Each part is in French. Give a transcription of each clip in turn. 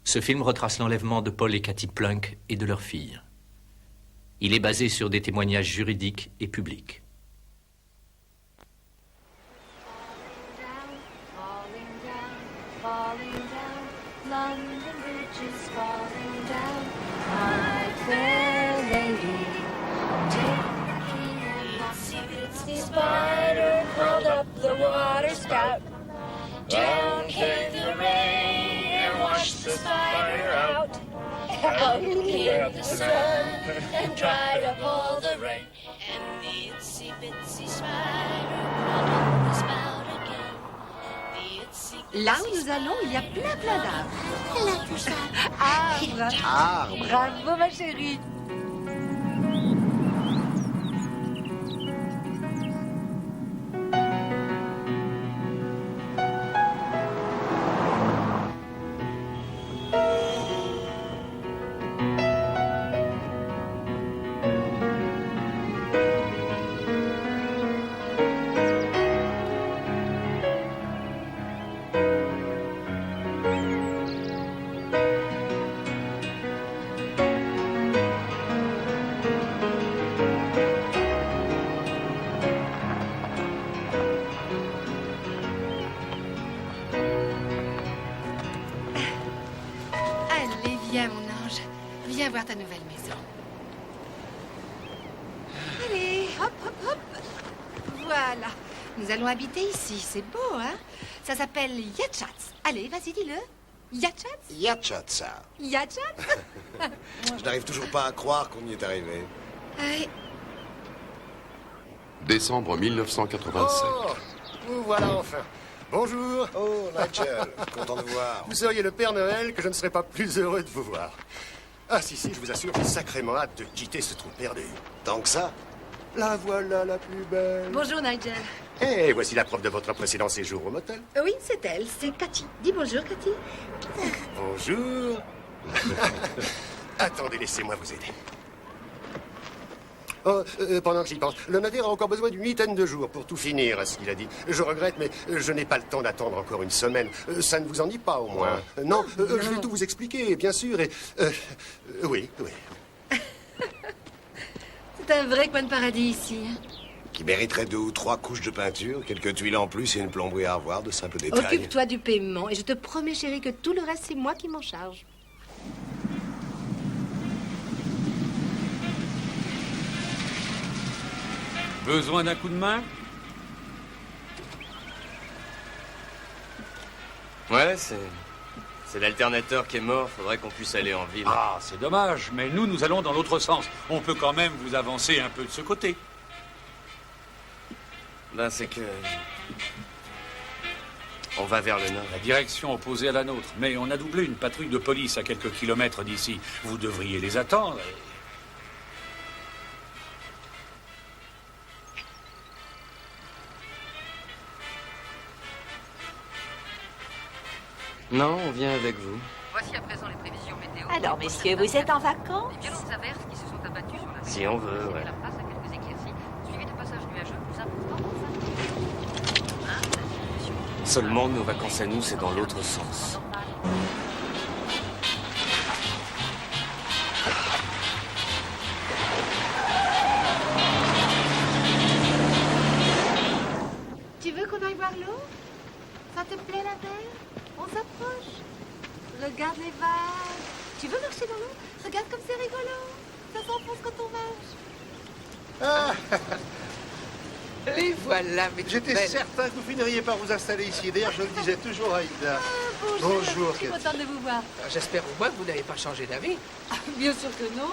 Ce film retrace l'enlèvement de Paul et Cathy Plunk et de leur fille. Il est basé sur des témoignages juridiques et publics. Down came the rain and washed the spider out. Out came the sun and dried up all the rain. And the itsy bitsy spider crawled up the spout again. The itsy bitsy Là où nous allons, il y a plein d'arbres. Là, tout ça. Arbres. Arbre. Bravo, ma chérie. Viens, mon ange. Viens voir ta nouvelle maison. Allez, hop, hop, hop. Voilà. Nous allons habiter ici. C'est beau, hein? Ça s'appelle Yatchatz. Allez, vas-y, dis-le. Yatchatz? Yatchatza. Yatchatz? Je n'arrive toujours pas à croire qu'on y est arrivé. Ouais. Décembre 1987. Oh, vous voilà enfin. Bonjour. Oh, Nigel, content de vous voir. Vous seriez le Père Noël que je ne serais pas plus heureux de vous voir. Ah si, je vous assure, j'ai sacrément hâte de quitter ce trou perdu. Tant que ça? La voilà la plus belle. Bonjour, Nigel. Et voici la preuve de votre précédent séjour au motel. Oui, c'est elle, c'est Cathy. Dis bonjour, Cathy. Bonjour. Attendez, laissez-moi vous aider. Oh, pendant que j'y pense, le notaire a encore besoin d'une huitaine de jours pour tout finir, à ce qu'il a dit. Je regrette, mais je n'ai pas le temps d'attendre encore une semaine. Ça ne vous ennuie pas, au moins? Non, je vais tout vous expliquer, bien sûr, et... oui. C'est un vrai coin de paradis ici. Qui mériterait 2 ou 3 couches de peinture, quelques tuiles en plus et une plomberie à revoir, de simples détails. Occupe-toi du paiement et je te promets, chérie, que tout le reste, c'est moi qui m'en charge. Besoin d'un coup de main? Ouais, c'est l'alternateur qui est mort. Faudrait qu'on puisse aller en ville. Ah, c'est dommage, mais nous allons dans l'autre sens. On peut quand même vous avancer un peu de ce côté. Ben, c'est que... On va vers le nord. La direction opposée à la nôtre. Mais on a doublé une patrouille de police à quelques kilomètres d'ici. Vous devriez les attendre. Non, on vient avec vous. Voici à présent les prévisions météo. Alors, messieurs, vous êtes en vacances? Les violentes averses qui se sont abattues sur la Si on veut, ouais. la place à quelques éclaircies, suivi de passages nuageux plus importants en fin de Seulement, nos vacances à nous, c'est dans l'autre sens. Tu veux qu'on aille voir l'eau? Ça te plaît, la mer? On s'approche. Regarde les vagues. Tu veux marcher dans l'eau? Regarde comme c'est rigolo. Ça s'enfonce quand on marche. Les voilà, mes J'étais certain que vous finiriez par vous installer ici. D'ailleurs, je le disais toujours à Ida. Bonjour, Je suis Cathy. contente de vous voir. J'espère au moins que vous n'avez pas changé d'avis. Bien sûr que non.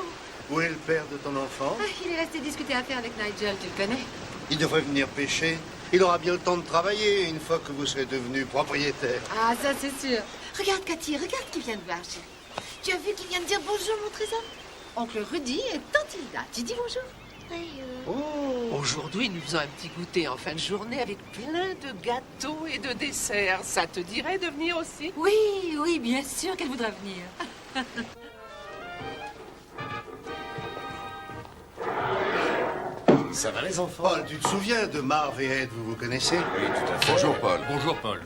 Où est le père de ton enfant? Il est resté discuter affaire avec Nigel, tu le connais? Il devrait venir pêcher. Il aura bien le temps de travailler une fois que vous serez devenu propriétaire. Ah, ça c'est sûr. Regarde, Cathy, regarde qui vient de voir, chérie. Tu as vu qu'il vient de dire bonjour, mon trésor? Oncle Rudy et tante Hilda. Tu dis bonjour? Oh. Aujourd'hui, nous faisons un petit goûter en fin de journée avec plein de gâteaux et de desserts. Ça te dirait de venir aussi? Oui, bien sûr qu'elle voudra venir. Ça va, les enfants? Paul, tu te souviens de Marv et Ed, vous vous connaissez? Oui, tout à fait. Bonjour, Paul. Bonjour, Paul.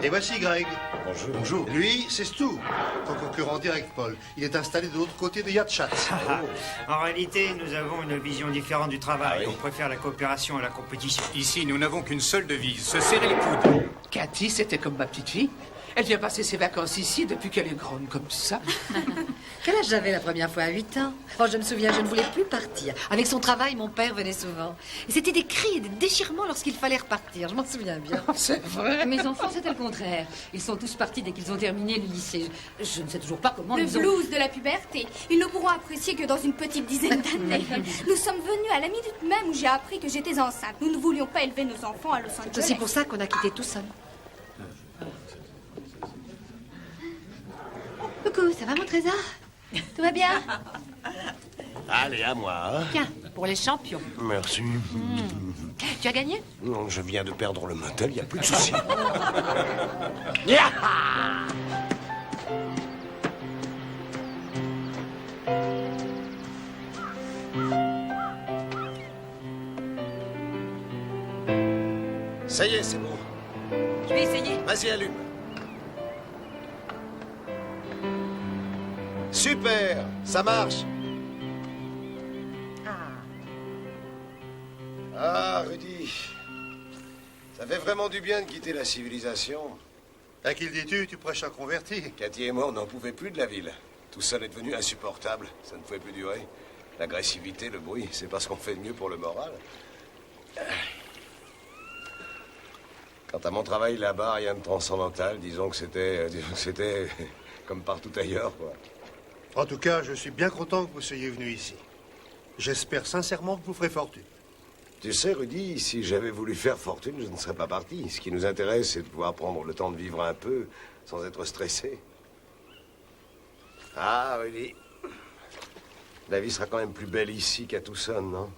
Et voici Greg. Bonjour. Bonjour. Lui, c'est Stu, ton concurrent direct, Paul. Il est installé de l'autre côté de Yatchatz. En réalité, nous avons une vision différente du travail. Ah oui. On préfère la coopération à la compétition. Ici, nous n'avons qu'une seule devise, se serrer les coudes. Cathy, c'était comme ma petite fille. Elle vient passer ses vacances ici depuis qu'elle est grande comme ça. Quel âge j'avais la première fois? 8 ans. Oh, je me souviens, je ne voulais plus partir. Avec son travail, mon père venait souvent. Et c'était des cris et des déchirements lorsqu'il fallait repartir. Je m'en souviens bien. C'est vrai. Mes enfants, c'était le contraire. Ils sont tous partis dès qu'ils ont terminé le lycée. Je ne sais toujours pas comment Le ils ont... blues de la puberté. Ils ne pourront apprécier que dans une petite dizaine d'années. Nous sommes venus à la minute même où j'ai appris que j'étais enceinte. Nous ne voulions pas élever nos enfants à Los Angeles. C'est aussi pour ça qu'on a quitté tout seul. Coucou, ça va mon trésor? Tout va bien? Allez, à moi. Hein. Tiens, pour les champions. Merci. Tu as gagné? Non, je viens de perdre le motel, il n'y a plus de souci. Ça y est, c'est bon. Je vais essayer. Vas-y, allume. Super, ça marche. Ah, Rudy. Ça fait vraiment du bien de quitter la civilisation. À qui le dis-tu? Tu prêches un converti. Cathy et moi, on n'en pouvait plus de la ville. Tout ça est devenu insupportable. Ça ne pouvait plus durer. L'agressivité, le bruit, c'est pas ce qu'on fait de mieux pour le moral. Quant à mon travail là-bas, rien de transcendantal. Disons que c'était comme partout ailleurs, quoi. En tout cas, je suis bien content que vous soyez venu ici. J'espère sincèrement que vous ferez fortune. Tu sais, Rudy, si j'avais voulu faire fortune, je ne serais pas parti. Ce qui nous intéresse, c'est de pouvoir prendre le temps de vivre un peu, sans être stressé. Ah, Rudy. La vie sera quand même plus belle ici qu'à Tucson, non?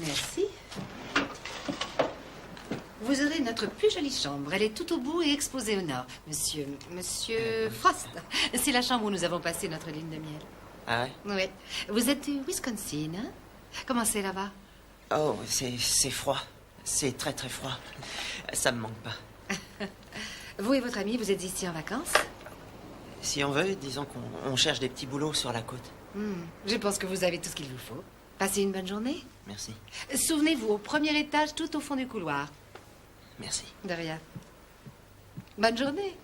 Merci. Vous aurez notre plus jolie chambre. Elle est tout au bout et exposée au nord. Monsieur Frost. C'est la chambre où nous avons passé notre lune de miel. Ah ouais? Oui. Vous êtes du Wisconsin, hein? Comment c'est là-bas? Oh, c'est froid. C'est très très froid. Ça me manque pas. Vous et votre ami, vous êtes ici en vacances? Si on veut, disons qu'on cherche des petits boulots sur la côte. Je pense que vous avez tout ce qu'il vous faut. Passez une bonne journée. Merci. Souvenez-vous, au premier étage, tout au fond du couloir. Merci. De rien. Bonne journée.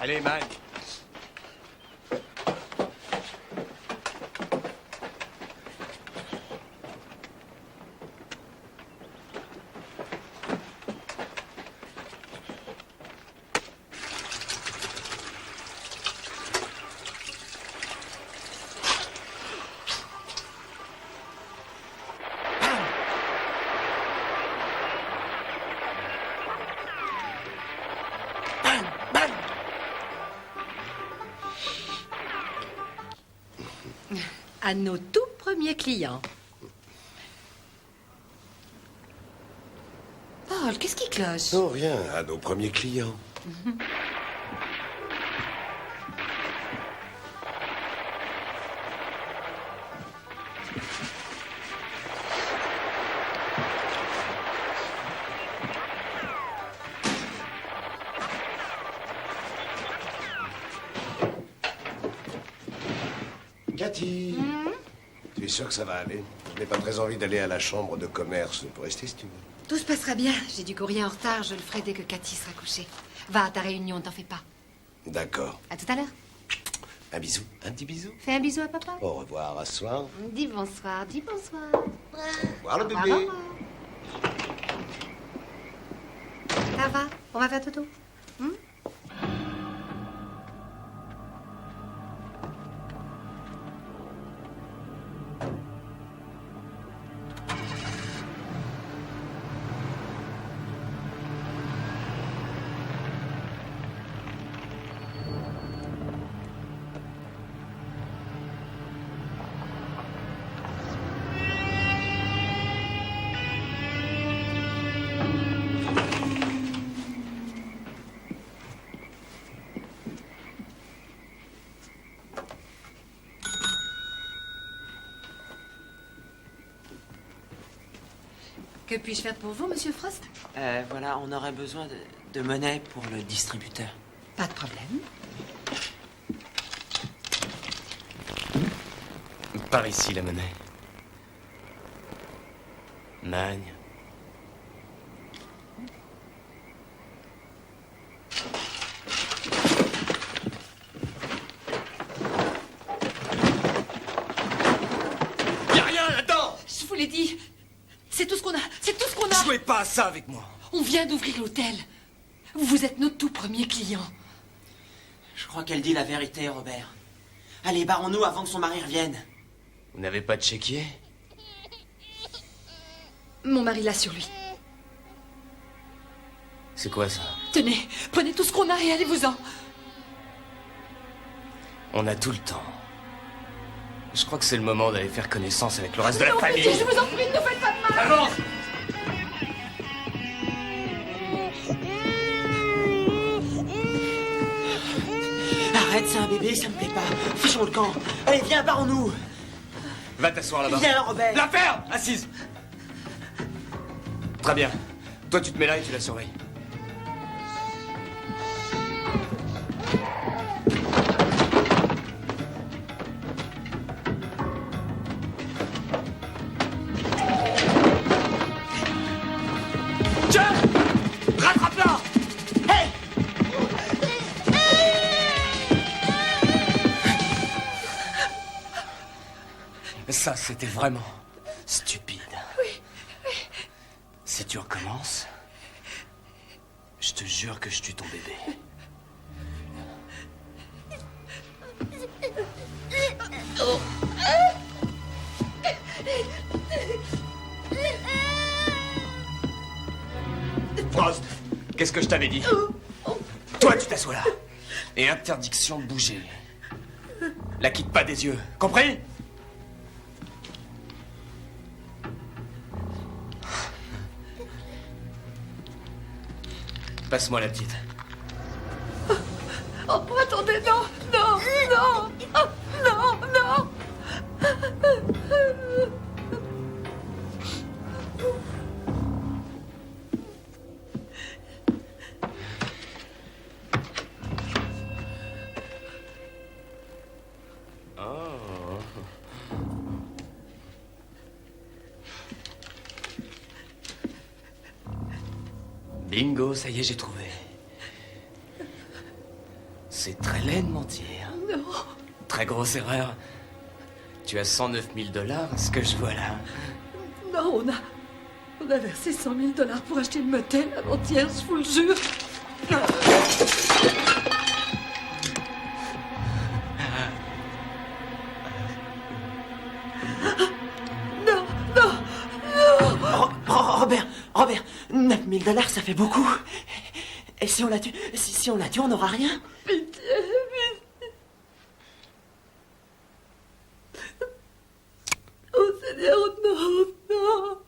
Allez, Mike. À nos tout premiers clients. Paul, qu'est-ce qui cloche? Non, rien. À nos premiers clients. Cathy, tu es sûre que ça va aller? Je n'ai pas très envie d'aller à la chambre de commerce. Tu peux rester si tu veux. Tout se passera bien. J'ai du courrier en retard. Je le ferai dès que Cathy sera couchée. Va à ta réunion, t'en fais pas. D'accord. À tout à l'heure. Un bisou. Un petit bisou. Fais un bisou à papa. Au revoir, à ce soir. Dis bonsoir, dis bonsoir. Au revoir, le Au bébé. revoir. Ça va? On va faire toto. Que puis-je faire pour vous, Monsieur Frost? Voilà, on aurait besoin de monnaie pour le distributeur. Pas de problème. Par ici, la monnaie. Magne. Y a rien là-dedans! Je vous l'ai dit. C'est tout ce qu'on a. C'est tout ce qu'on a. Jouez pas à ça avec moi. On vient d'ouvrir l'hôtel. Vous êtes notre tout premier client. Je crois qu'elle dit la vérité, Robert. Allez, barrons-nous avant que son mari revienne. Vous n'avez pas de chéquier? Mon mari l'a sur lui. C'est quoi ça? Tenez, prenez tout ce qu'on a et allez-vous-en. On a tout le temps. Je crois que c'est le moment d'aller faire connaissance avec le reste de la famille. Pitié, je vous en prie, ne faites pas de mal. Avance! Arrête, c'est un bébé, ça me plaît pas. Fichons le camp. Allez, viens, barrons-nous. Va t'asseoir là-bas. Viens, Robert. La ferme! Assise! Très bien. Toi, tu te mets là et tu la surveilles. Tiens! Rattrape-la! Hey! Ça, c'était vraiment stupide. Oui. Si tu recommences, je te jure que je tue ton bébé. Frost, qu'est-ce que je t'avais dit? Toi, tu t'assois là. Et interdiction de bouger. La quitte pas des yeux, compris? Passe-moi la petite. Oh, attendez, non, non, non, oh, non, non. Oh. Bingo, ça y est, j'ai trouvé. C'est très laid de mentir. Non. Très grosse erreur. Tu as 109 000 $, ce que je vois là. Non, on a versé 100 000 $ pour acheter le motel avant-hier, je vous le jure. Non, non, non. Robert, 9 000 $, ça fait beaucoup. Et si on la tue, si on la tue, on n'aura rien. Pitié, pitié. Oh Seigneur, non, non.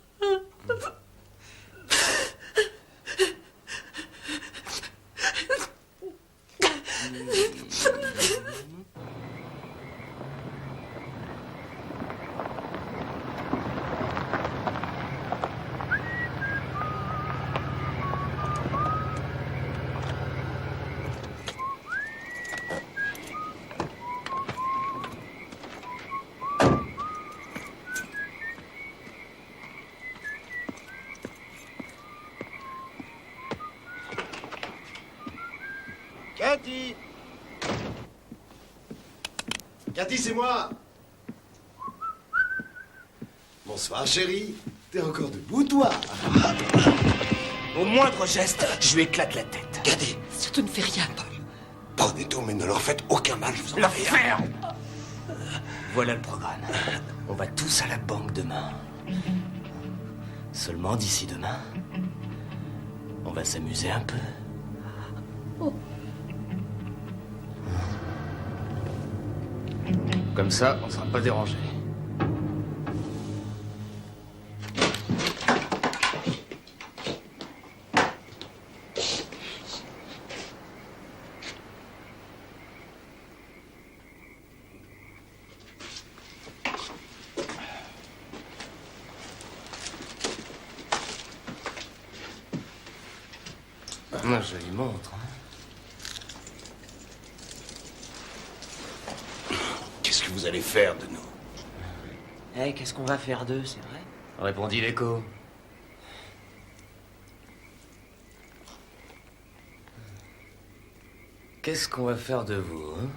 Cathy. Cathy, c'est moi. Bonsoir, chérie. T'es encore debout, toi? Au moindre geste, je lui éclate la tête. Cathy. Surtout ne fais rien, Paul. Prenez tout, mais ne leur faites aucun mal, je vous en La prie. ferme. Voilà le programme. On va tous à la banque demain. Seulement d'ici demain, on va s'amuser un peu. Comme ça, on sera pas dérangé. Une jolie montre. Hein. Qu'est-ce que vous allez faire de nous? Eh, qu'est-ce qu'on va faire d'eux, c'est vrai? Répondit l'écho. Qu'est-ce qu'on va faire de vous, hein?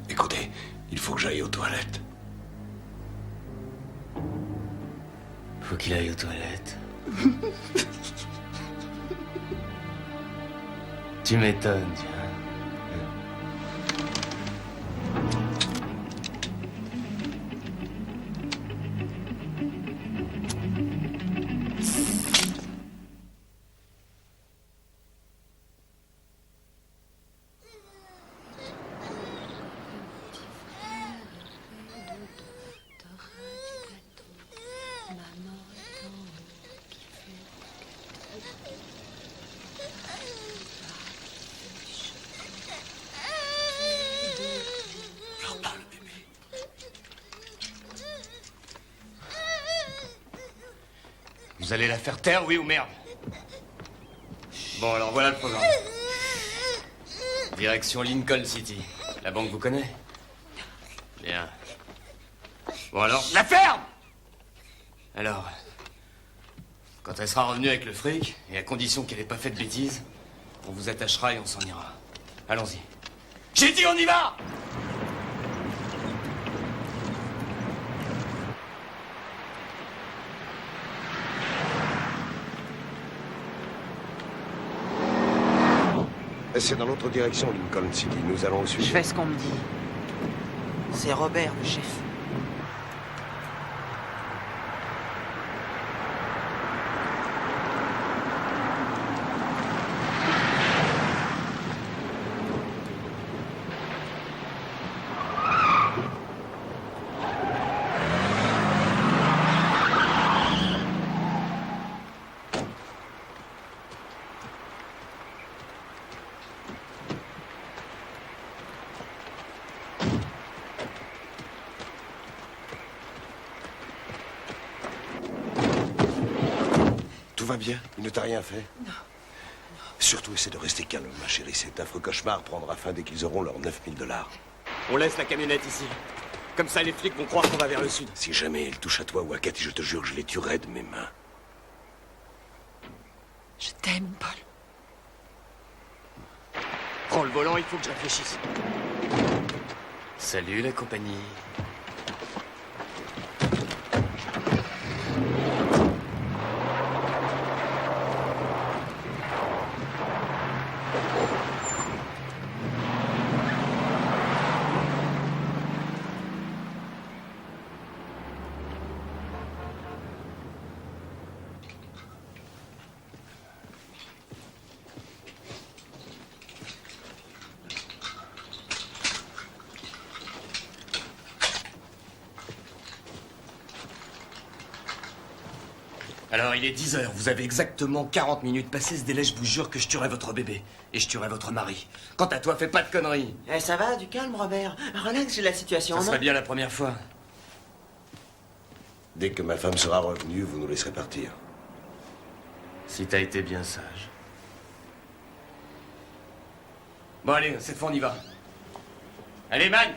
Écoutez, il faut que j'aille aux toilettes. Faut qu'il aille aux toilettes. Tu m'étonnes, tiens. Vous allez la faire taire, oui ou merde? Bon, alors voilà le programme. Direction Lincoln City. La banque vous connaît? Bien. Bon alors, la ferme! Alors, quand elle sera revenue avec le fric, et à condition qu'elle n'ait pas fait de bêtises, on vous attachera et on s'en ira. Allons-y. J'ai dit on y va! C'est dans l'autre direction, Lincoln City. Nous allons au sud. Je fais ce qu'on me dit. C'est Robert, le chef. Tout va bien? Il ne t'a rien fait? Non. Surtout, essaie de rester calme, ma chérie. Cet affreux cauchemar prendra fin dès qu'ils auront leurs 9000 $. On laisse la camionnette ici. Comme ça, les flics vont croire qu'on va vers le sud. Si jamais ils touchent à toi ou à Cathy, je te jure que je les tuerai de mes mains. Je t'aime, Paul. Prends le volant, il faut que je réfléchisse. Salut la compagnie. Alors, il est 10h. Vous avez exactement 40 minutes. Passez ce délai, je vous jure que je tuerai votre bébé. Et je tuerai votre mari. Quant à toi, fais pas de conneries. Eh, ça va, du calme, Robert. Relax, j'ai la situation en Ça main. serait bien la première fois. Dès que ma femme sera revenue, vous nous laisserez partir. Si t'as été bien sage. Bon, allez, cette fois, on y va. Allez, man!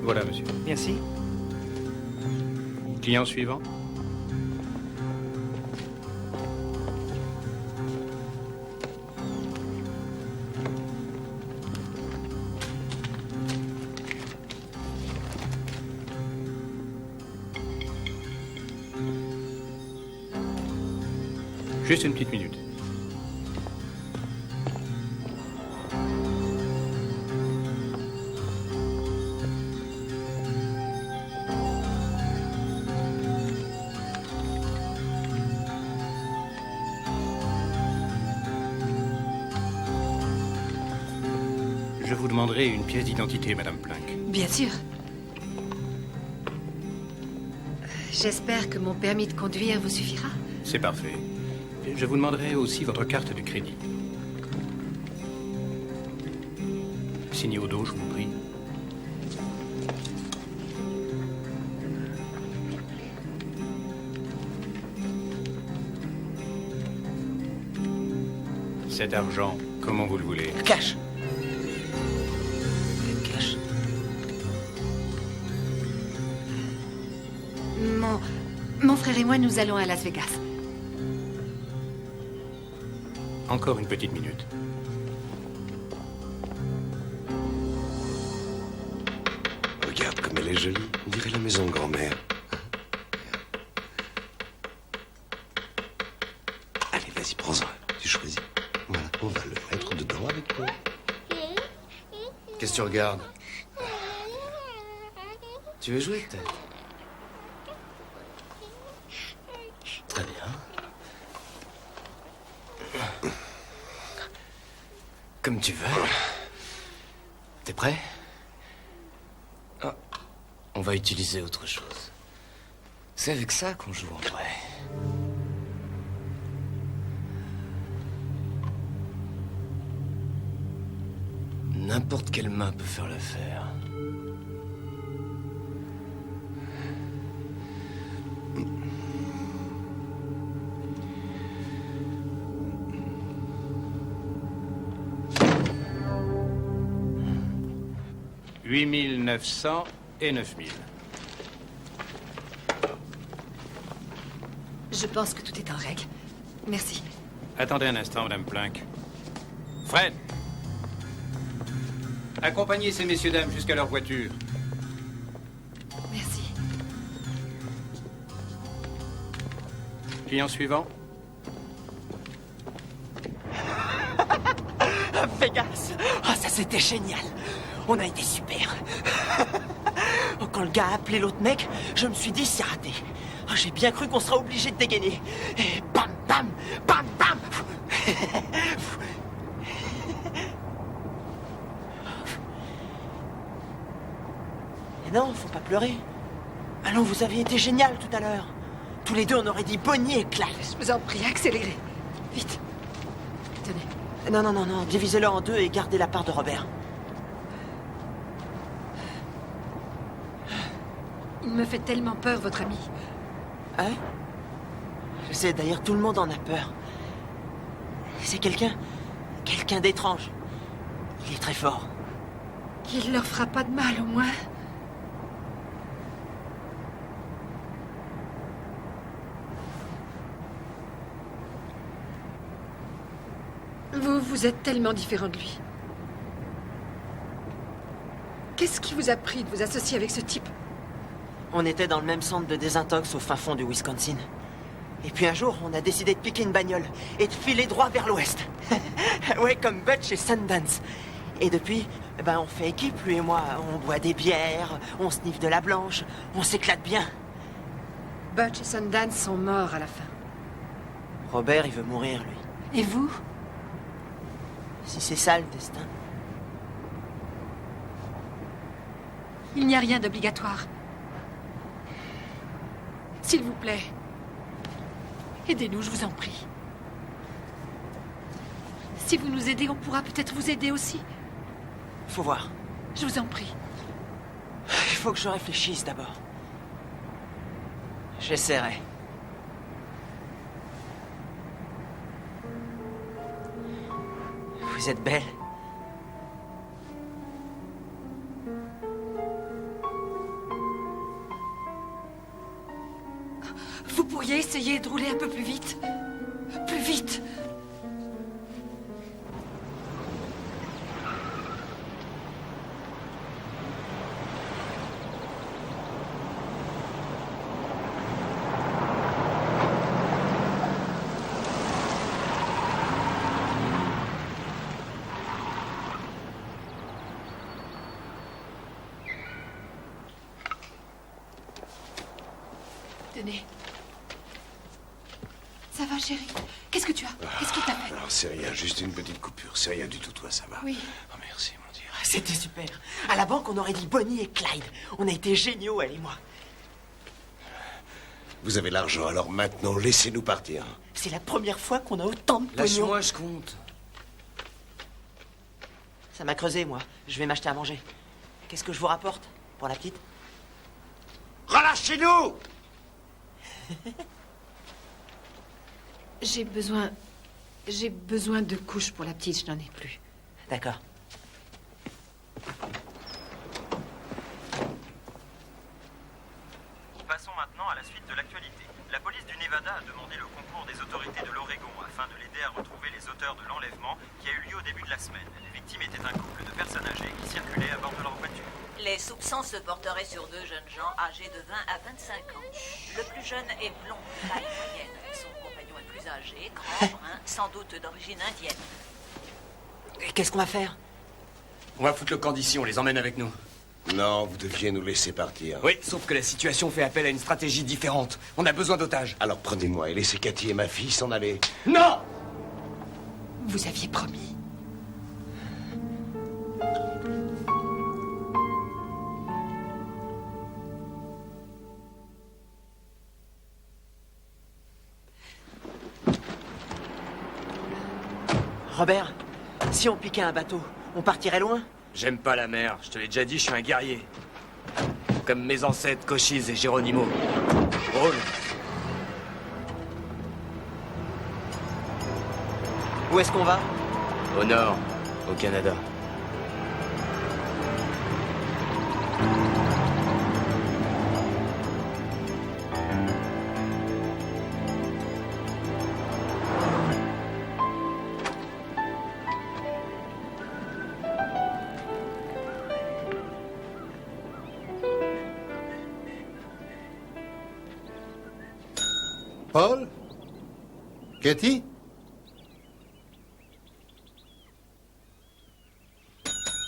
Voilà, monsieur. Merci. Client suivant. Juste une petite minute. Je vous demanderai une pièce d'identité, Madame Planck. Bien sûr. J'espère que mon permis de conduire vous suffira. C'est parfait. Je vous demanderai aussi votre carte de crédit. Signez au dos, je vous prie. Cet argent, comment vous le voulez? Cash. Mon frère et moi, nous allons à Las Vegas. Encore une petite minute. Regarde comme elle est jolie. On dirait la maison de grand-mère. Allez, vas-y, prends-en. Tu choisis. Voilà, on va le mettre dedans avec toi. Qu'est-ce que tu regardes? Tu veux jouer, peut-être? Très bien. Comme tu veux. T'es prêt? Ah, on va utiliser autre chose. C'est avec ça qu'on joue en vrai. N'importe quelle main peut faire l'affaire. « 8900 et 9000. Je pense que tout est en règle. Merci. Attendez un instant, Madame Planck. Fred! Accompagnez ces messieurs dames jusqu'à leur voiture. Merci. Client suivant. Vegas. Oh, ça c'était génial. On a été super. Quand le gars a appelé l'autre mec, je me suis dit c'est raté. Oh, j'ai bien cru qu'on sera obligé de dégainer. Et bam, bam, bam, bam. Et non, faut pas pleurer. Allons, vous avez été génial tout à l'heure. Tous les deux, on aurait dit Bonnie et Clyde. Je vous en prie, accélérez. Vite. Tenez. Non, non, non, non. Divisez-le en deux et gardez la part de Robert. Il me fait tellement peur, votre ami. Hein? Je sais, d'ailleurs, tout le monde en a peur. C'est quelqu'un d'étrange. Il est très fort. Il leur fera pas de mal, au moins. Vous êtes tellement différent de lui. Qu'est-ce qui vous a pris de vous associer avec ce type? On était dans le même centre de désintox au fin fond du Wisconsin. Et puis un jour, on a décidé de piquer une bagnole et de filer droit vers l'ouest. Ouais, comme Butch et Sundance. Et depuis, ben on fait équipe, lui et moi. On boit des bières, on sniffe de la blanche, on s'éclate bien. Butch et Sundance sont morts à la fin. Robert, il veut mourir, lui. Et vous? Si c'est ça, le destin. Il n'y a rien d'obligatoire. S'il vous plaît, aidez-nous, je vous en prie. Si vous nous aidez, on pourra peut-être vous aider aussi. Faut voir. Je vous en prie. Il faut que je réfléchisse d'abord. J'essaierai. Vous êtes belle. Vous pourriez essayer de rouler un peu plus vite. Plus vite. Tenez. Ça va, chérie? Qu'est-ce que tu as? Qu'est-ce qui t'a fait? Non, c'est rien, juste une petite coupure. C'est rien du tout, toi, ça va. Oui. Oh, merci, mon Dieu. C'était super. À la banque, on aurait dit Bonnie et Clyde. On a été géniaux, elle et moi. Vous avez l'argent, alors maintenant, laissez-nous partir. C'est la première fois qu'on a autant de pognon. Lâche-moi, je compte. Ça m'a creusé, moi. Je vais m'acheter à manger. Qu'est-ce que je vous rapporte pour la petite? Relâchez-nous! J'ai besoin de couches pour la petite, je n'en ai plus. D'accord. Passons maintenant à la suite de l'actualité. La police du Nevada a demandé le concours des autorités de l'Oregon afin de l'aider à retrouver les auteurs de l'enlèvement qui a eu lieu au début de la semaine. Les victimes étaient un couple de personnes âgées qui circulaient à bord de leur voiture. Les soupçons se porteraient sur deux jeunes gens âgés de 20 à 25 ans. Le plus jeune est blond, taille moyenne. Son compagnon est plus âgé, grand, brun, sans doute d'origine indienne. Et qu'est-ce qu'on va faire? On va foutre le camp d'ici, on les emmène avec nous. Non, vous deviez nous laisser partir. Oui, sauf que la situation fait appel à une stratégie différente. On a besoin d'otages. Alors prenez-moi et laissez Cathy et ma fille s'en aller. Non! Vous aviez promis. Robert, si on piquait un bateau, on partirait loin? J'aime pas la mer, je te l'ai déjà dit, je suis un guerrier. Comme mes ancêtres Cochise et Geronimo. Drôle. Où est-ce qu'on va? Au nord, au Canada. Paul? Cathy?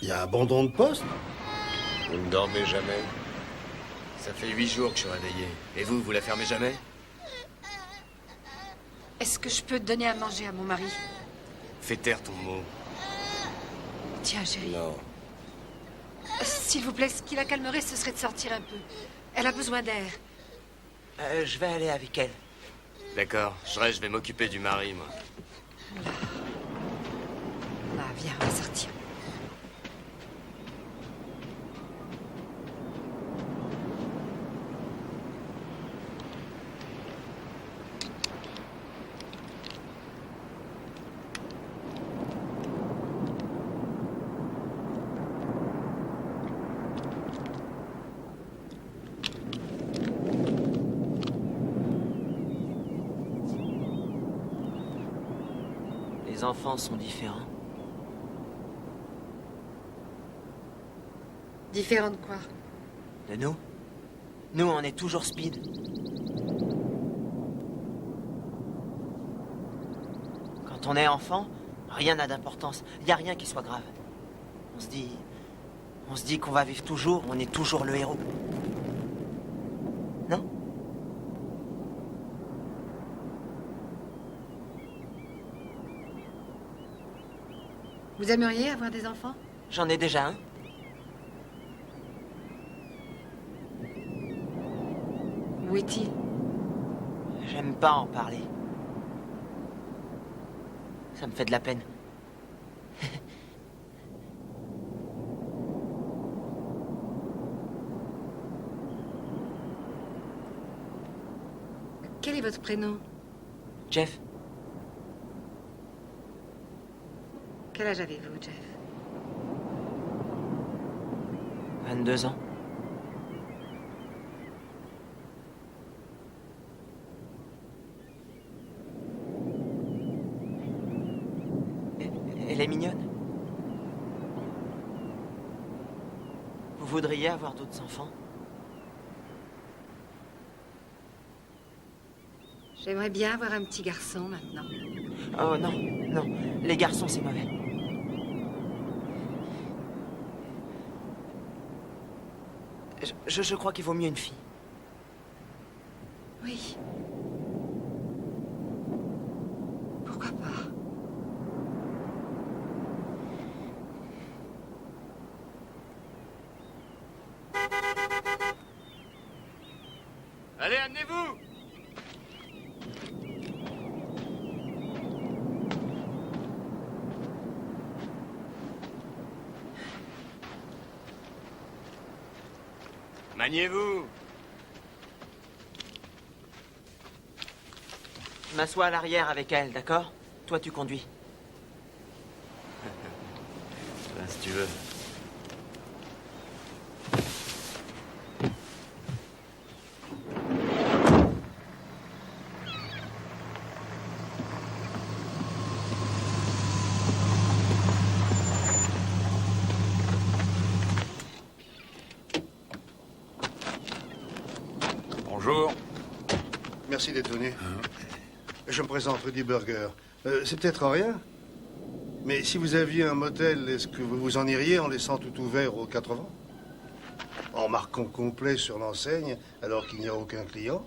Il y a abandon de poste? Vous ne dormez jamais? Ça fait 8 jours que je suis réveillé. Et vous, vous la fermez jamais? Est-ce que je peux donner à manger à mon mari? Fais taire ton mot. Tiens, chérie. Non. S'il vous plaît, ce qui la calmerait, ce serait de sortir un peu. Elle a besoin d'air. Je vais aller avec elle. D'accord, je vais m'occuper du mari, moi. Là, viens, on va sortir. Les enfants sont différents. Différent de quoi? De nous? Nous, on est toujours speed. on est enfant, rien n'a d'importance. Il n'y a rien qui soit grave. On se dit qu'on va vivre toujours, on est toujours le héros. Non? Vous aimeriez avoir des enfants? J'en ai déjà un. Où est-il? J'aime pas en parler. Ça me fait de la peine. Quel est votre prénom? Jeff. Quel âge avez-vous, Jeff? 22 ans. Elle est mignonne. Vous voudriez avoir d'autres enfants? J'aimerais bien avoir un petit garçon maintenant. Oh non, non. Les garçons, c'est mauvais. Je crois qu'il vaut mieux une fille. Oui. Pourquoi pas? Allez, amenez-vous! Maniez-vous! Je m'assois à l'arrière avec elle, d'accord? Toi, tu conduis. Si tu veux. Bonjour. Merci d'être venu. Je me présente, Rudy Burger. C'est peut-être rien, mais si vous aviez un motel, est-ce que vous vous en iriez en laissant tout ouvert aux 80? En marquant complet sur l'enseigne, alors qu'il n'y a aucun client?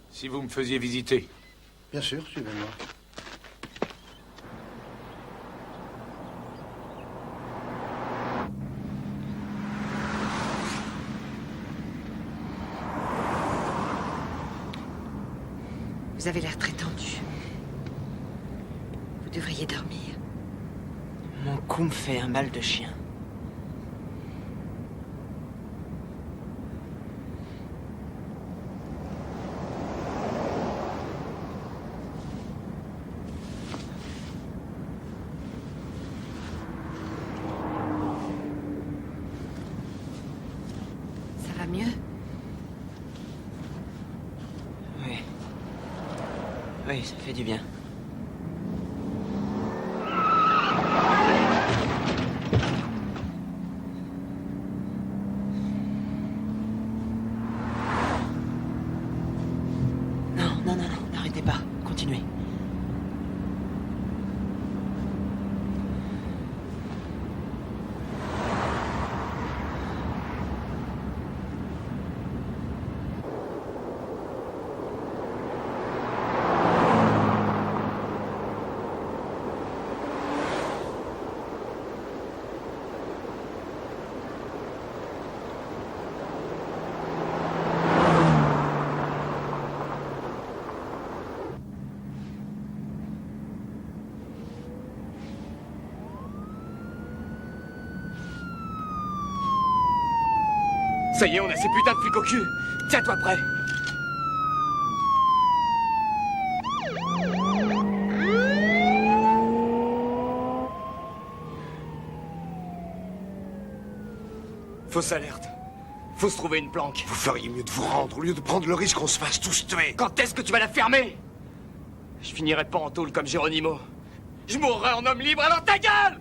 Si vous me faisiez visiter. Bien sûr, suivez-moi. Vous avez l'air très tendu. Vous devriez dormir. Mon cou me fait un mal de chien. Ça va mieux? Oui. Oui, ça fait du bien. Non, n'arrêtez pas. Continuez. Ça y est, on a ces putains de flics au cul. Tiens-toi prêt. Fausse alerte. Faut se trouver une planque. Vous feriez mieux de vous rendre au lieu de prendre le risque qu'on se fasse tous tuer. Quand est-ce que tu vas la fermer? Je finirai pas en tôle comme Geronimo. Je mourrai en homme libre, alors ta gueule!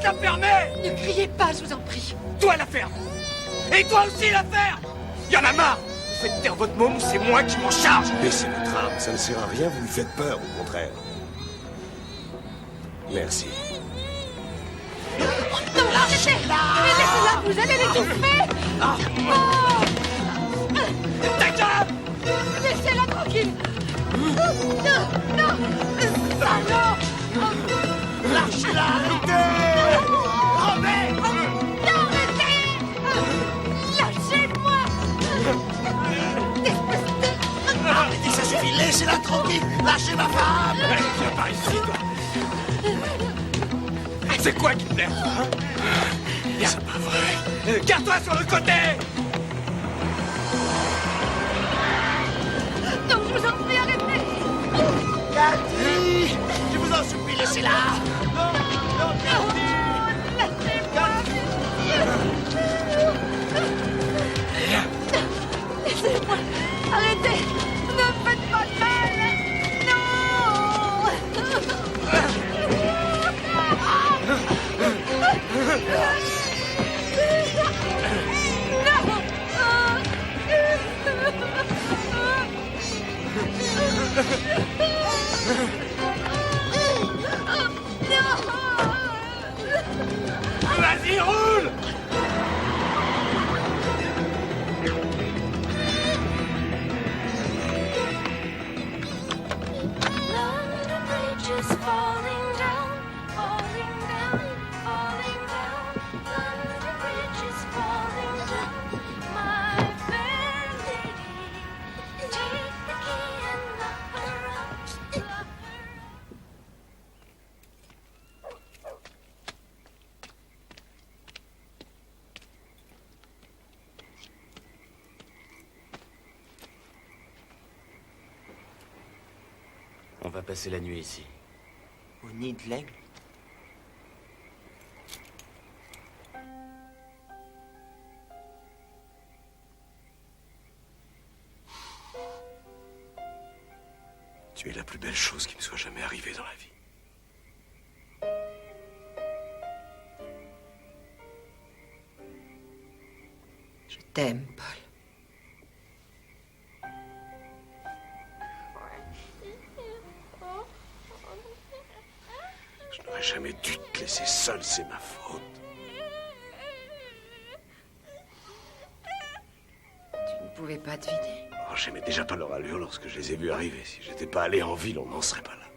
Arrête la fermer! Ne criez pas, je vous en prie. Toi, la ferme! Et toi aussi, la ferme! Y en a marre! Vous faites taire votre môme ou c'est moi qui m'en charge! Baissez votre arme, ça ne sert à rien, vous lui faites peur, au contraire. Merci. Non, lâchez-la! Mais laissez-la, vous allez l'étouffer! Ta gueule! Laissez-la tranquille! Non! Non! Salaud! Lâchez-la! Arrêtez! Robert! Non, arrêtez! Lâchez-moi! Arrêtez, ça suffit! Laissez-la tranquille! Lâchez ma femme! Viens par ici, toi! C'est quoi qui te plaît, hein? C'est pas vrai! Garde-toi sur le côté! Non, je vous en prie, arrêtez! Cathy! Je vous en supplie, laissez-la! Non, non, Cathy! Laissez-moi! Laissez-moi! Arrêtez! Ne faites pas de mal! Vas-y, roule! Just falling down, falling down, falling down. London Bridge is falling down. My fair lady, take the key and lock her up. Lock her On va passer la nuit ici. Au nid de l'aigle? Tu es la plus belle chose qui me soit jamais arrivée dans la vie. Je t'aime, Paul. Je n'aurais jamais dû te laisser seul, c'est ma faute. Tu ne pouvais pas deviner. Oh, j'aimais déjà pas leur allure lorsque je les ai vus arriver. Si j'étais pas allé en ville, on n'en serait pas là.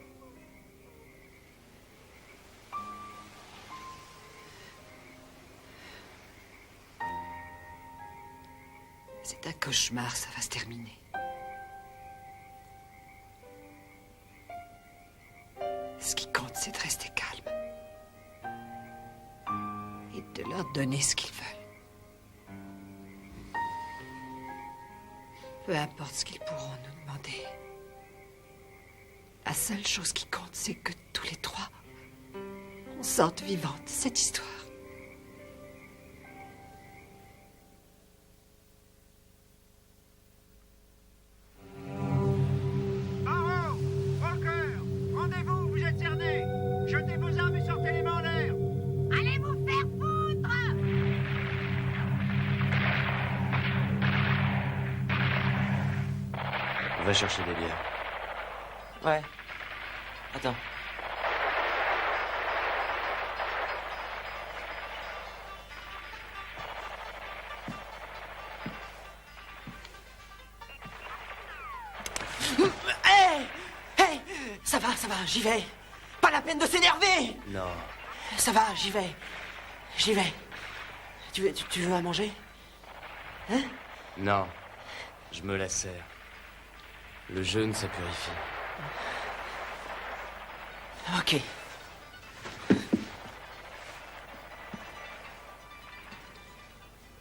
C'est un cauchemar, ça va se terminer. Ce qui compte, c'est de rester calme. Et de leur donner ce qu'ils veulent. Peu importe ce qu'ils pourront nous demander. La seule chose qui compte, c'est que tous les trois, on sorte vivants de cette histoire. Barreau! Walker! Rendez-vous, vous êtes cernés! Jetez vos armes et sortez les mains en l'air! Allez vous faire foutre! On va chercher des bières. Ouais. Attends. Hé! Hé! Ça va, j'y vais. Pas la peine de s'énerver! Non. Ça va, j'y vais. J'y vais. Tu veux à manger? Hein? Non. Je me la sers. Le jeûne, ça purifie. Ok.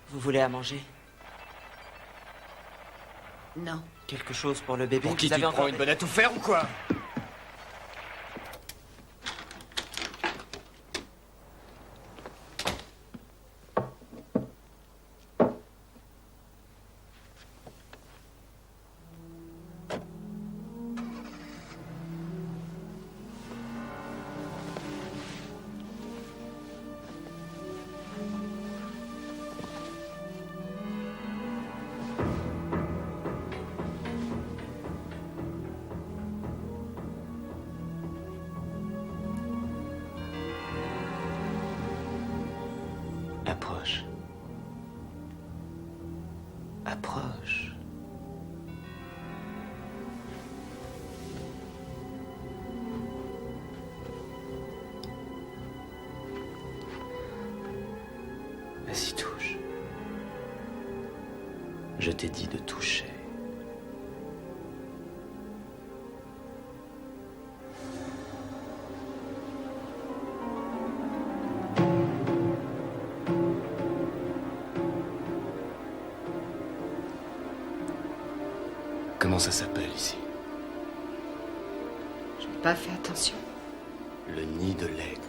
Vous voulez à manger? Non. Quelque chose pour le bébé? Pour qui Vous tu avez te prends une bonne à tout faire ou quoi? Approche. Approche. Vas-y, touche. Je t'ai dit de toucher. Comment ça s'appelle ici? Je n'ai pas fait attention. Le nid de l'aigle.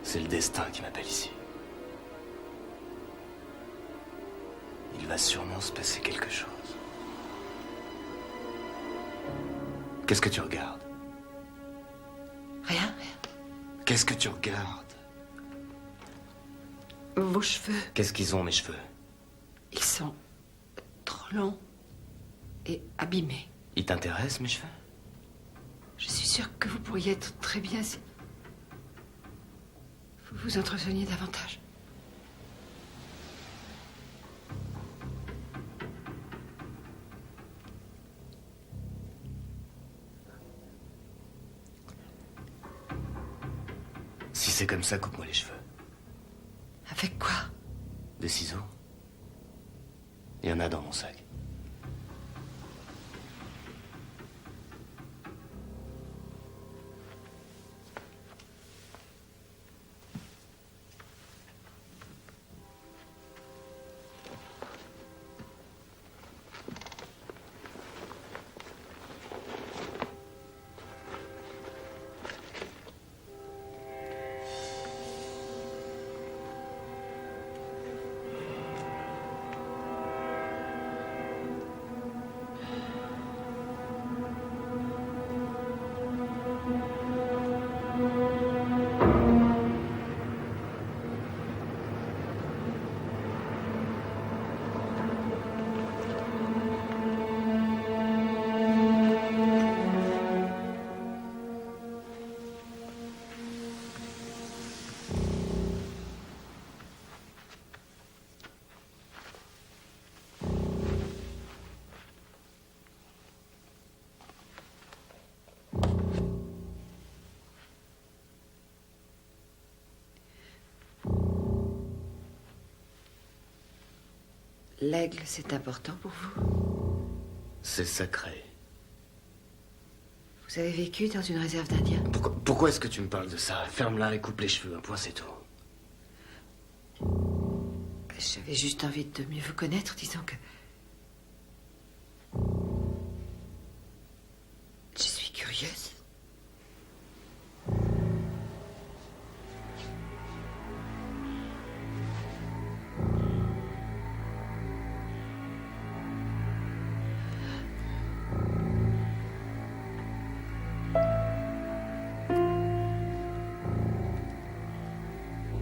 C'est le destin qui m'appelle ici. Il va sûrement se passer quelque chose. Qu'est-ce que tu regardes? Rien, rien. Qu'est-ce que tu regardes? Vos cheveux. Qu'est-ce qu'ils ont, mes cheveux? Ils sont trop longs et abîmés. Ils t'intéressent, mes cheveux? Je suis sûre que vous pourriez être très bien si vous vous entreteniez davantage. Si c'est comme ça, coupe-moi les cheveux. Avec quoi? Des ciseaux. Il y en a dans mon sac. L'aigle, c'est important pour vous? C'est sacré. Vous avez vécu dans une réserve d'Indiens? Pourquoi est-ce que tu me parles de ça? Ferme-la et coupe les cheveux, un point, c'est tout. J'avais juste envie de mieux vous connaître, disons que... Je suis curieuse.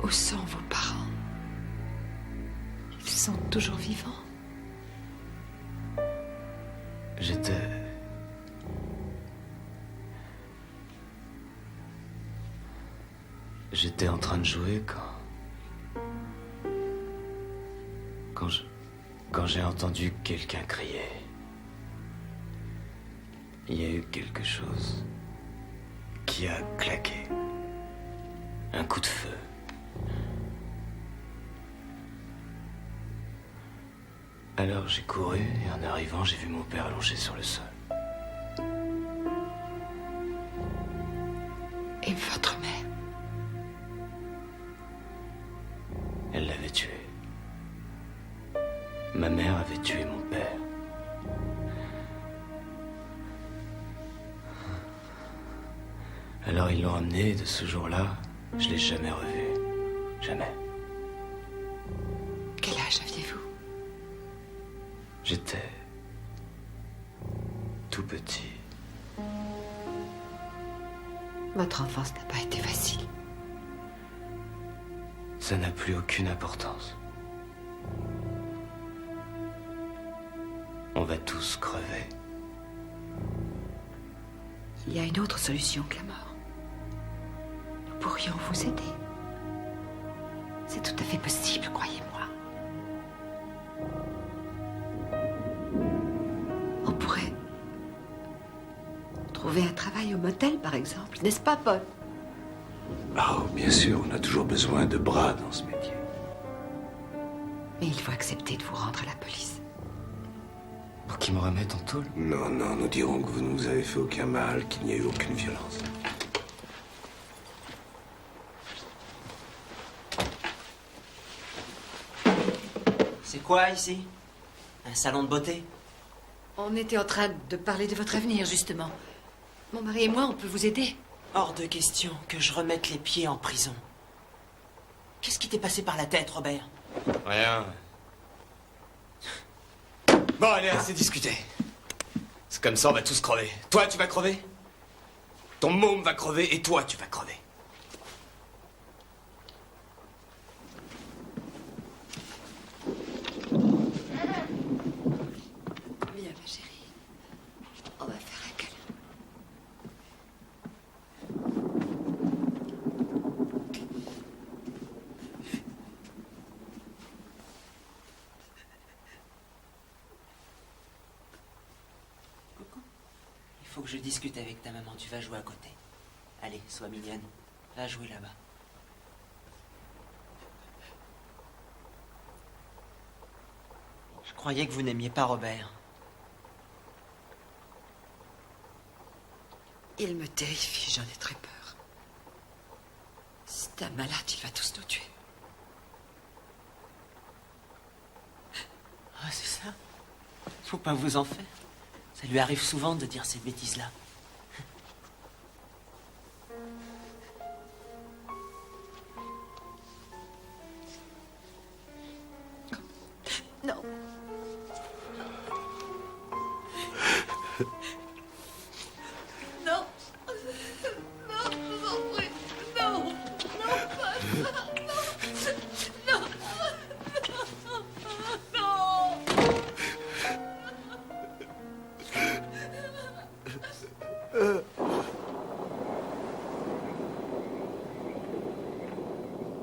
Où sont vos parents? Ils sont toujours vivants? J'étais en train de jouer quand j'ai entendu quelqu'un crier. Il y a eu quelque chose qui a claqué. Un coup de feu. Alors j'ai couru et en arrivant, j'ai vu mon père allongé sur le sol. Et votre mère? Elle l'avait tué. Ma mère avait tué mon père. Alors ils l'ont ramené et de ce jour-là, je l'ai jamais revu. Jamais. Quel âge aviez-vous? J'étais tout petit. Votre enfance n'a pas été facile. Ça n'a plus aucune importance. On va tous crever. Il y a une autre solution que la mort. Nous pourrions vous aider. C'est tout à fait possible, croyez-moi. On pourrait trouver un travail au motel, par exemple, n'est-ce pas, Paul? Oh, bien sûr, on a toujours besoin de bras dans ce métier. Mais il faut accepter de vous rendre à la police. Pour qu'ils me remettent en tôle? Non, non, nous dirons que vous ne nous avez fait aucun mal, qu'il n'y a eu aucune violence. C'est quoi ici? Un salon de beauté? On était en train de parler de votre avenir, justement. Mon mari et moi, on peut vous aider. Hors de question que je remette les pieds en prison. Qu'est-ce qui t'est passé par la tête, Robert? Rien. Bon, allez, assez discuté. C'est comme ça, on va tous crever. Toi, tu vas crever. Ton môme va crever et toi, tu vas crever. Viens, ma chérie. On va faire un câlin. Il faut que je discute avec ta maman. Tu vas jouer à côté. Allez, sois mignonne. Va jouer là-bas. Je croyais que vous n'aimiez pas Robert. Il me terrifie, j'en ai très peur. C'est un malade, il va tous nous tuer. Ah, c'est ça? Faut pas vous en faire. Ça lui arrive souvent de dire ces bêtises-là. Non. Non. Non, je vous en prie. Non. Non, pas ça. Non. Non. Non.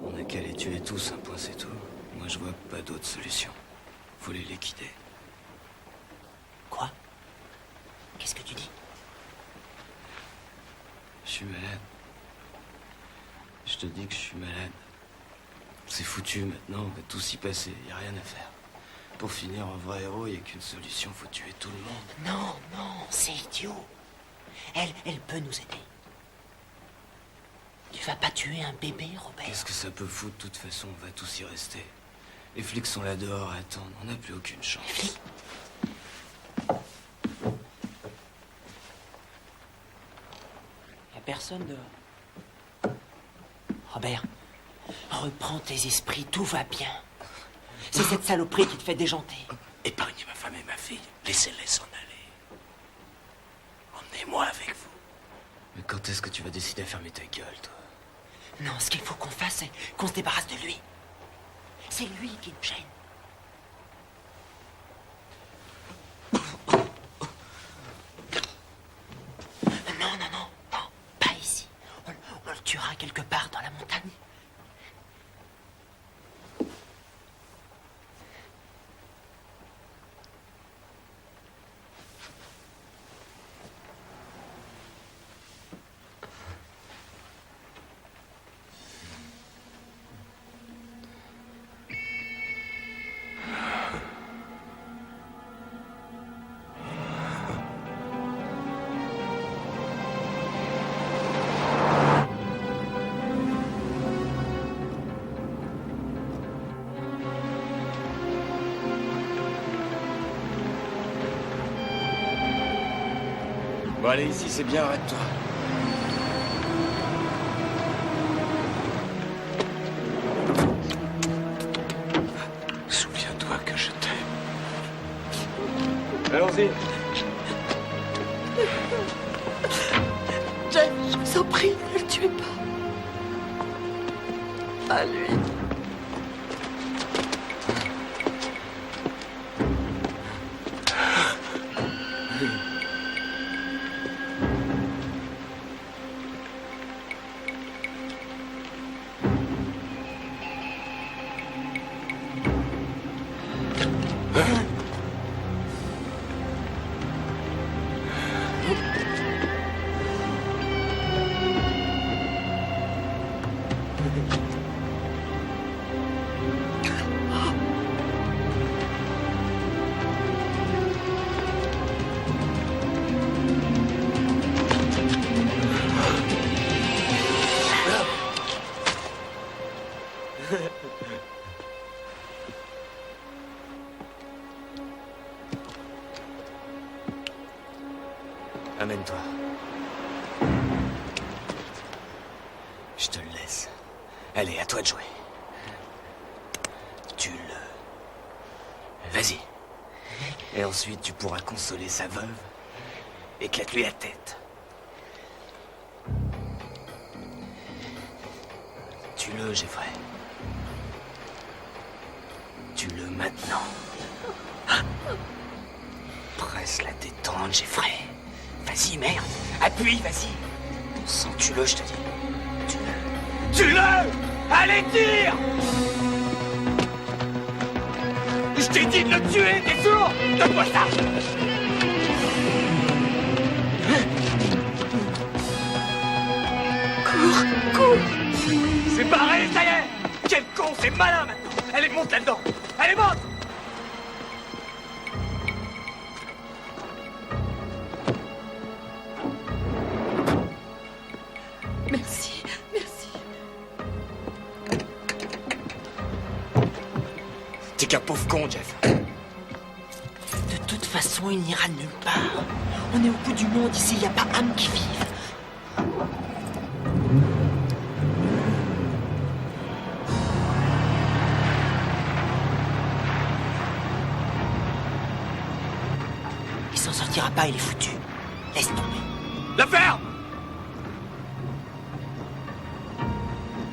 On a qu'à les tuer tous, un point c'est tout. Moi je vois pas d'autre solution. Faut les liquider. Quoi? Qu'est-ce que tu dis? Je suis malade. Je te dis que je suis malade. C'est foutu maintenant, on va tous y passer, y a rien à faire. Pour finir en vrai héros, y a qu'une solution, faut tuer tout le monde. Non, non, c'est idiot. Elle peut nous aider. Tu vas pas tuer un bébé, Robert? Qu'est-ce que ça peut foutre? De toute façon, on va tous y rester. Les flics sont là dehors à attendre, on n'a plus aucune chance. Les flics? Y a personne dehors. Robert, reprends tes esprits, tout va bien. C'est cette saloperie qui te fait déjanter. Épargnez ma femme et ma fille. Laissez-les s'en aller. Emmenez-moi avec vous. Mais quand est-ce que tu vas décider à fermer ta gueule, toi? Non, ce qu'il faut qu'on fasse, c'est qu'on se débarrasse de lui. C'est lui qui nous gêne. Non, non, non, non, pas ici. On le tuera quelque part dans la montagne. Bon, allez, ici, c'est bien, arrête-toi. Souviens-toi que je t'aime. Allons-y. Jack, je vous en prie, ne le tuez pas. Pas lui. Amène-toi. Je te le laisse. Allez, à toi de jouer. Tu le... Vas-y. Et ensuite, tu pourras consoler sa veuve. Éclate-lui la tête. Tue-le, Jeffrey. Tue-le maintenant. Presse la détente, Jeffrey. Vas-y, merde. Appuie, vas-y. Bon sang, tue-le, je te dis. Tue-le. Tue-le! Allez, tire! Je t'ai dit de le tuer, t'es sourd? Donne-moi ça! Cours! C'est barré, ça y est! Quel con, c'est malin maintenant! Allez, monte là-dedans! Allez, monte! Merci, merci. T'es qu'un pauvre con, Jeff. De toute façon, il n'ira nulle part. On est au bout du monde ici, il n'y a pas âme qui vive. Il s'en sortira pas, il est foutu. Laisse tomber. La ferme!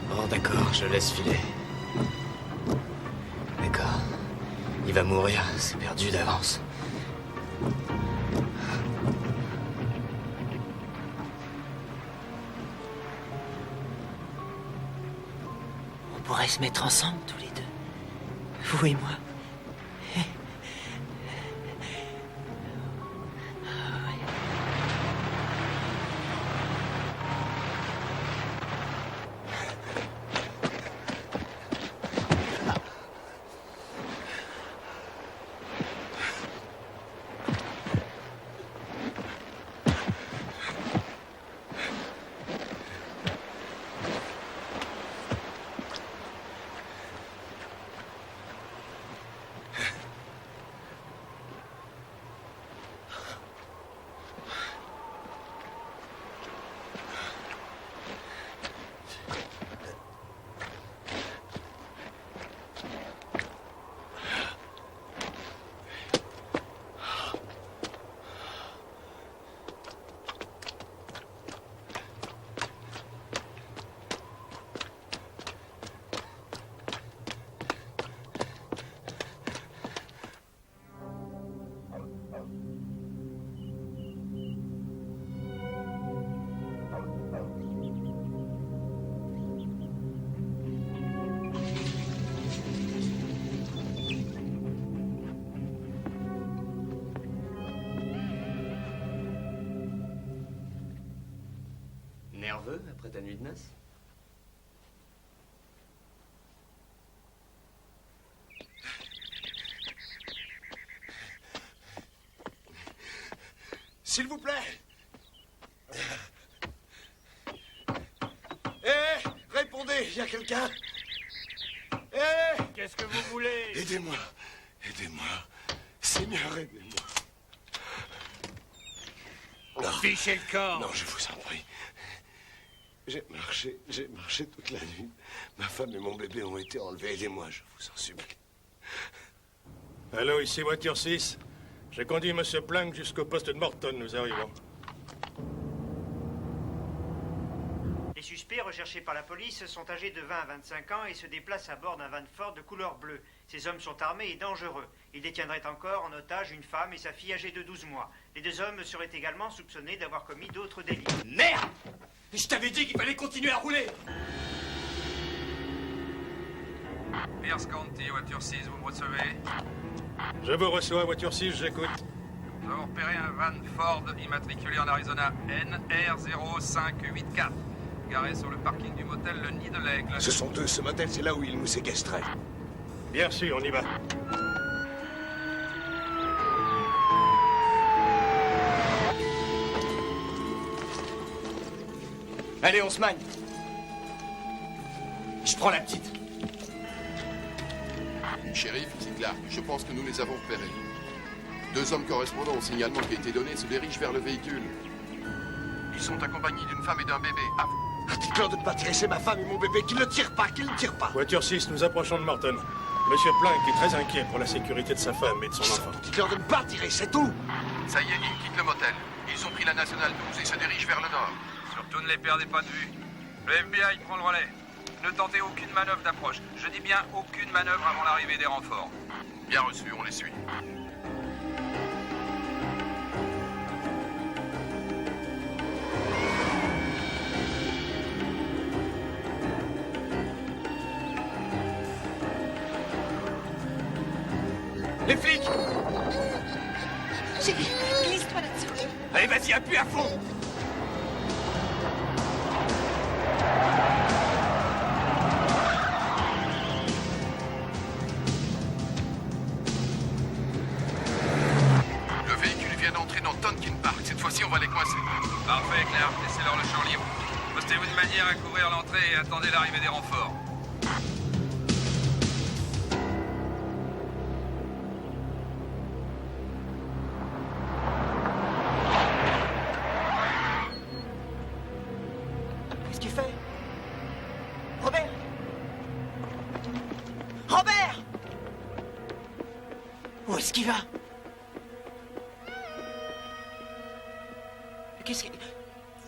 Bon, d'accord, je le laisse filer. D'accord. Il va mourir, c'est perdu d'avance. On pourrait se mettre ensemble, tous les deux. Vous et moi. Nerveux après ta nuit de noces? S'il vous plaît. Répondez, il y a quelqu'un? Qu'est-ce que vous voulez? Aidez-moi, aidez-moi. Seigneur, aidez-moi. Fichez le corps. Non, je vous en prie. J'ai marché toute la nuit. Ma femme et mon bébé ont été enlevés. Aidez-moi, je vous en supplie. Allô, ici voiture 6. J'ai conduit M. Planck jusqu'au poste de Morton. Nous arrivons. Les suspects recherchés par la police sont âgés de 20 à 25 ans et se déplacent à bord d'un van Ford de couleur bleue. Ces hommes sont armés et dangereux. Ils détiendraient encore en otage une femme et sa fille âgée de 12 mois. Les deux hommes seraient également soupçonnés d'avoir commis d'autres délits. Merde! Je t'avais dit qu'il fallait continuer à rouler! Pierce County, voiture 6, vous me recevez? Je vous reçois, voiture 6, j'écoute. Nous avons repéré un van Ford immatriculé en Arizona, NR0584. garé sur le parking du motel Le Nid de l'Aigle. Ce sont eux, ce motel, c'est là où ils nous séquestraient. Bien sûr, on y va. Allez, on se magne. Je prends la petite. Shérif, c'est Clark. Je pense que nous les avons repérés. 2 hommes correspondant au signalement qui a été donné se dirigent vers le véhicule. Ils sont accompagnés d'une femme et d'un bébé. À vous. Dites-leur de ne pas tirer, c'est ma femme et mon bébé. Qu'ils ne tirent pas, qu'ils ne tirent pas. Voiture 6, nous approchons de Morton. Monsieur Plank est très inquiet pour la sécurité de sa femme et de son enfant. Dites-leur de ne pas tirer, c'est tout. Ça y est, ils quittent le motel. Ils ont pris la nationale 12 et se dirigent vers le nord. Surtout ne les perdez pas de vue. Le FBI prend le relais. Ne tentez aucune manœuvre d'approche. Je dis bien aucune manœuvre avant l'arrivée des renforts. Bien reçu, on les suit. Les flics! Chérie, glisse-toi là-dessus. Allez, vas-y, appuie à fond! Le véhicule vient d'entrer dans Tonkin Park. Cette fois-ci, on va les coincer. Parfait, Clark. Laissez-leur le champ libre. Postez-vous de manière à couvrir l'entrée et attendez l'arrivée des renforts. Qu'est-ce qu'il fait? Robert! Robert! Où est-ce qu'il va?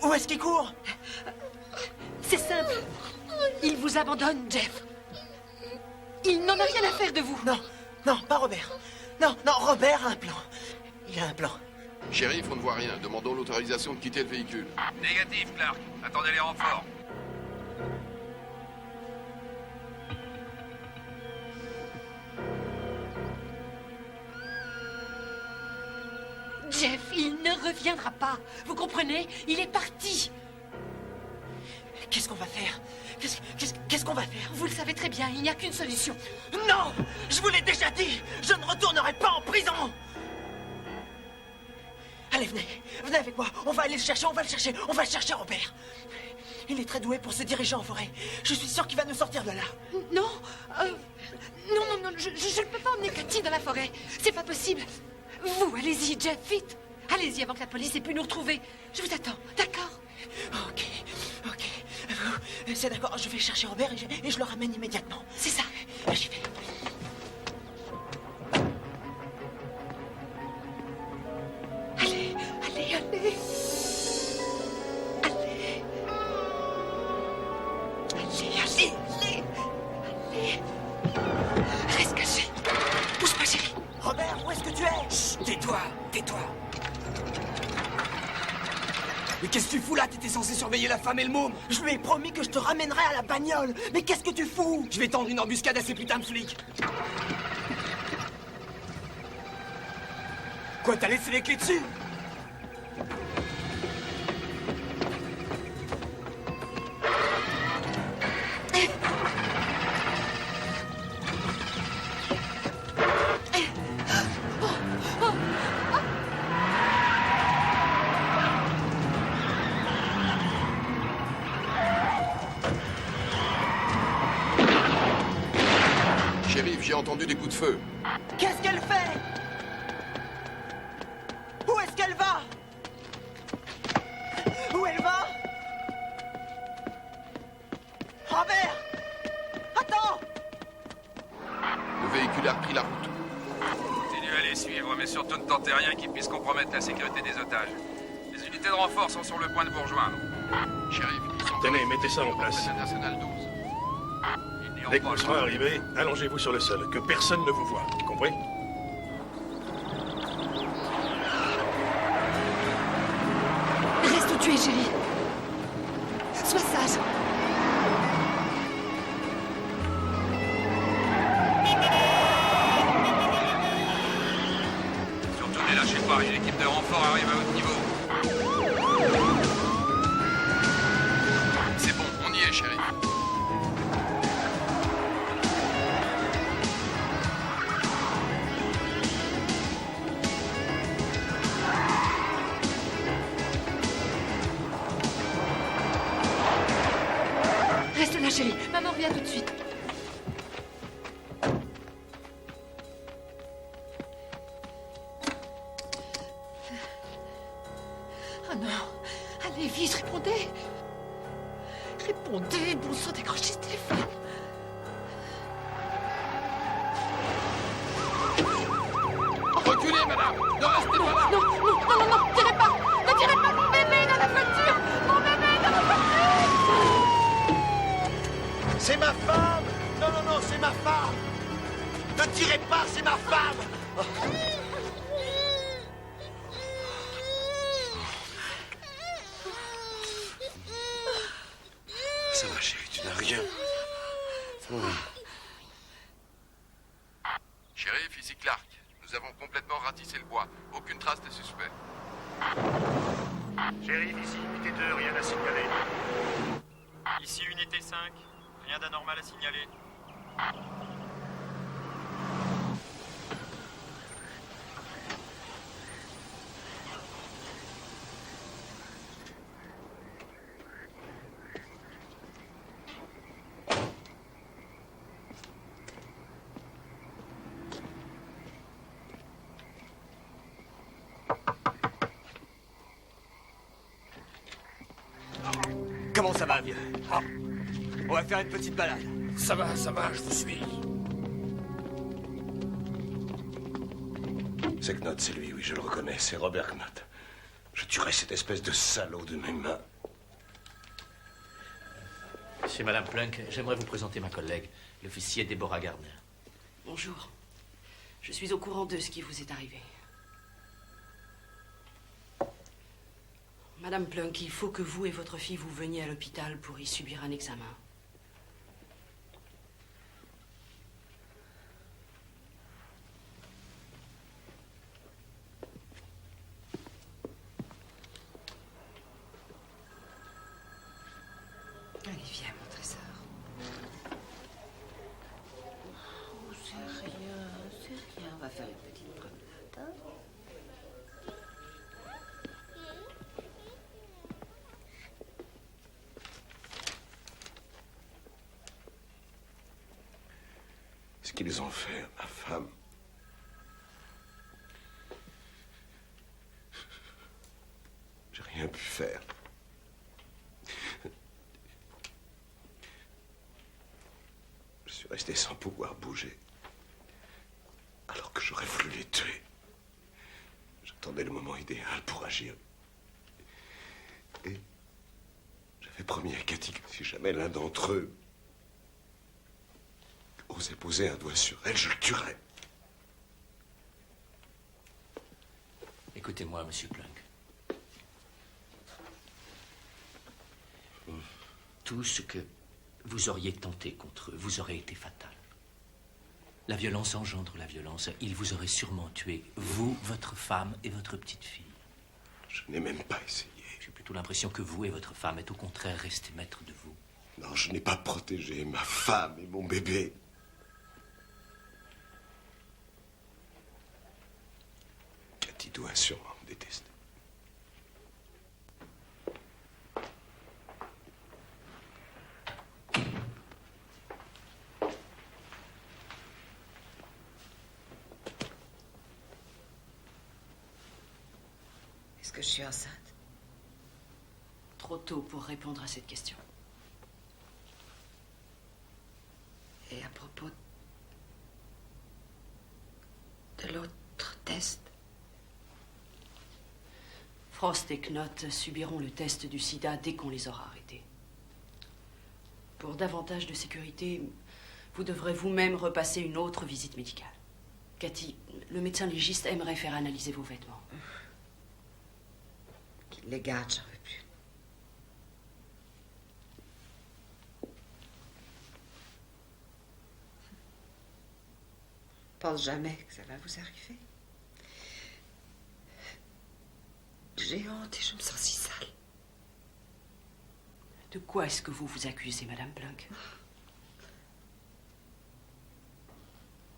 Où est-ce qu'il court? C'est simple. Il vous abandonne, Jeff. Il n'en a rien à faire de vous. Non, non, pas Robert. Non, non, Robert a un plan. Il a un plan. Shérif, on ne voit rien. Demandons l'autorisation de quitter le véhicule. Négatif, Clark. Attendez les renforts. Jeff, il ne reviendra pas. Vous comprenez? Il est parti. Qu'est-ce qu'on va faire? Qu'est-ce qu'on va faire? Vous le savez très bien, il n'y a qu'une solution. Non! Je vous l'ai déjà dit! Je ne retournerai pas en prison! Allez, venez. Venez avec moi. On va aller le chercher, on va le chercher. On va chercher Robert. Il est très doué pour se diriger en forêt. Je suis sûr qu'il va nous sortir de là. Non, non, je ne peux pas emmener Cathy dans la forêt. C'est pas possible. Vous, allez-y, Jeff, vite. Allez-y avant que la police ait pu nous retrouver. Je vous attends, d'accord? Ok. C'est d'accord, je vais chercher Robert et je le ramène immédiatement. C'est ça. J'y vais. Allez. Reste caché. Bouge pas, chérie. Robert, où est-ce que tu es? Chut, tais-toi. Mais qu'est-ce que tu fous là? T'étais censé surveiller la femme et le môme. Je lui ai promis que je te ramènerais à la bagnole. Mais qu'est-ce que tu fous? Je vais tendre une embuscade à ces putains de flics. Quoi, t'as laissé les clés dessus? Shérif, j'ai entendu des coups de feu. Qu'est-ce qu'elle fait? Où est-ce qu'elle va? Où elle va? Robert! Attends! Le véhicule a repris la route. Continuez à les suivre, mais surtout ne tentez rien qui puisse compromettre la sécurité des otages. Les unités de renfort sont sur le point de vous rejoindre. Shérif, ils sont... Tenez, mettez ça en place. La nationale 12. Dès que vous serez arrivé, allongez-vous sur le sol, que personne ne vous voit. Compris? Reste où tu es, chérie. Sois sage. Surtout ne lâchez pas, une équipe de renfort arrive à votre niveau. C'est bon. reviens tout de suite. Oh non. Allez, vite, répondez. Répondez, bon sang, décrochez ce téléphone. Reculez, madame. Ne restez pas là. Non, non, non, non, non, tirez pas. Ne tirez pas mon bébé dans la voiture. Mon bébé dans la voiture. C'est ma femme! Non, non, non, c'est ma femme! Ne tirez pas, c'est ma femme! Ça va, chérie, tu n'as rien. Shérif, ici Clark. Nous avons complètement ratissé le bois. Aucune trace des suspects. Shérif, ici unité 2, rien à signaler. Ici unité 5, rien d'anormal à signaler. Comment ça va, vieux? On va faire une petite balade. Ça va, je vous suis. C'est Knott, c'est lui, oui, je le reconnais, c'est Robert Knott. Je tuerai cette espèce de salaud de mes mains. Monsieur et Madame Plunk, j'aimerais vous présenter ma collègue, l'officier Deborah Gardner. Bonjour. Je suis au courant de ce qui vous est arrivé. Madame Plunk, il faut que vous et votre fille vous veniez à l'hôpital pour y subir un examen. Allez, viens, mon trésor. Oh, c'est rien. On va faire une petite promenade, hein? Ce qu'ils ont fait à ma femme. J'ai rien pu faire. Je suis resté sans pouvoir bouger. Alors que j'aurais voulu les tuer. J'attendais le moment idéal pour agir. Et j'avais promis à Cathy que si jamais l'un d'entre eux osait poser un doigt sur elle, je le tuerais. Écoutez-moi, Monsieur Plunk. Tout ce que vous auriez tenté contre eux vous aurait été fatal. La violence engendre la violence. Ils vous auraient sûrement tué, vous, votre femme et votre petite fille. Je n'ai même pas essayé. J'ai plutôt l'impression que vous et votre femme êtes au contraire restés maîtres de vous. Non, je n'ai pas protégé ma femme et mon bébé. Cathy doit sûrement me détester. Est-ce que je suis enceinte? Trop tôt pour répondre à cette question. Et à propos de l'autre test? Frost et Knott subiront le test du sida dès qu'on les aura arrêtés. Pour davantage de sécurité, vous devrez vous-même repasser une autre visite médicale. Cathy, le médecin légiste aimerait faire analyser vos vêtements. Qu'il les garde, j'en veux plus. Pense jamais que ça va vous arriver. J'ai honte et je me sens si sale. De quoi est-ce que vous vous accusez, Madame Plunk?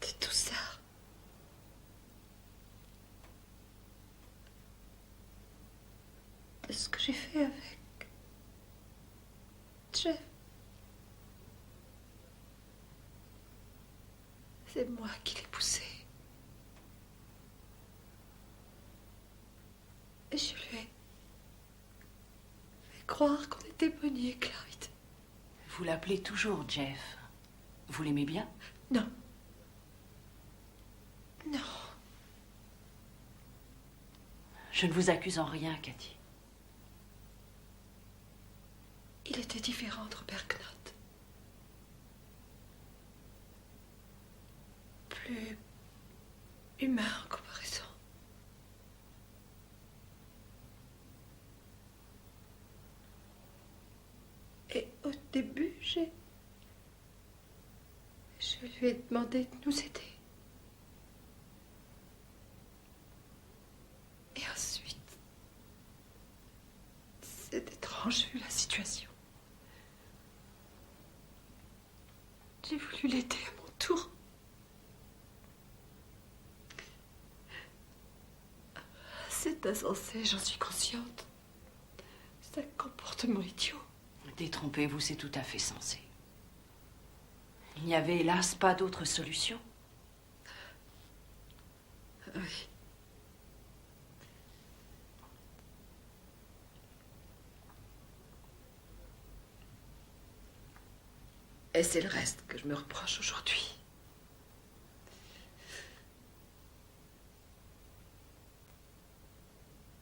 De tout ça. De ce que j'ai fait avec Jeff. C'est moi qui l'ai poussé. Et je lui ai fait croire qu'on était Bonnie et Clyde. Vous l'appelez toujours Jeff. Vous l'aimez bien? Non. Non. Je ne vous accuse en rien, Cathy. Il était différent de Robert Knott. Plus humain en comparaison. Et au début, je lui ai demandé de nous aider. Et ensuite, c'est étrange vu la situation. J'ai voulu l'aider à mon tour. C'est insensé, j'en suis consciente. C'est un comportement idiot. Détrompez-vous, c'est tout à fait sensé. Il n'y avait hélas pas d'autre solution. Oui. Et c'est le reste que je me reproche aujourd'hui.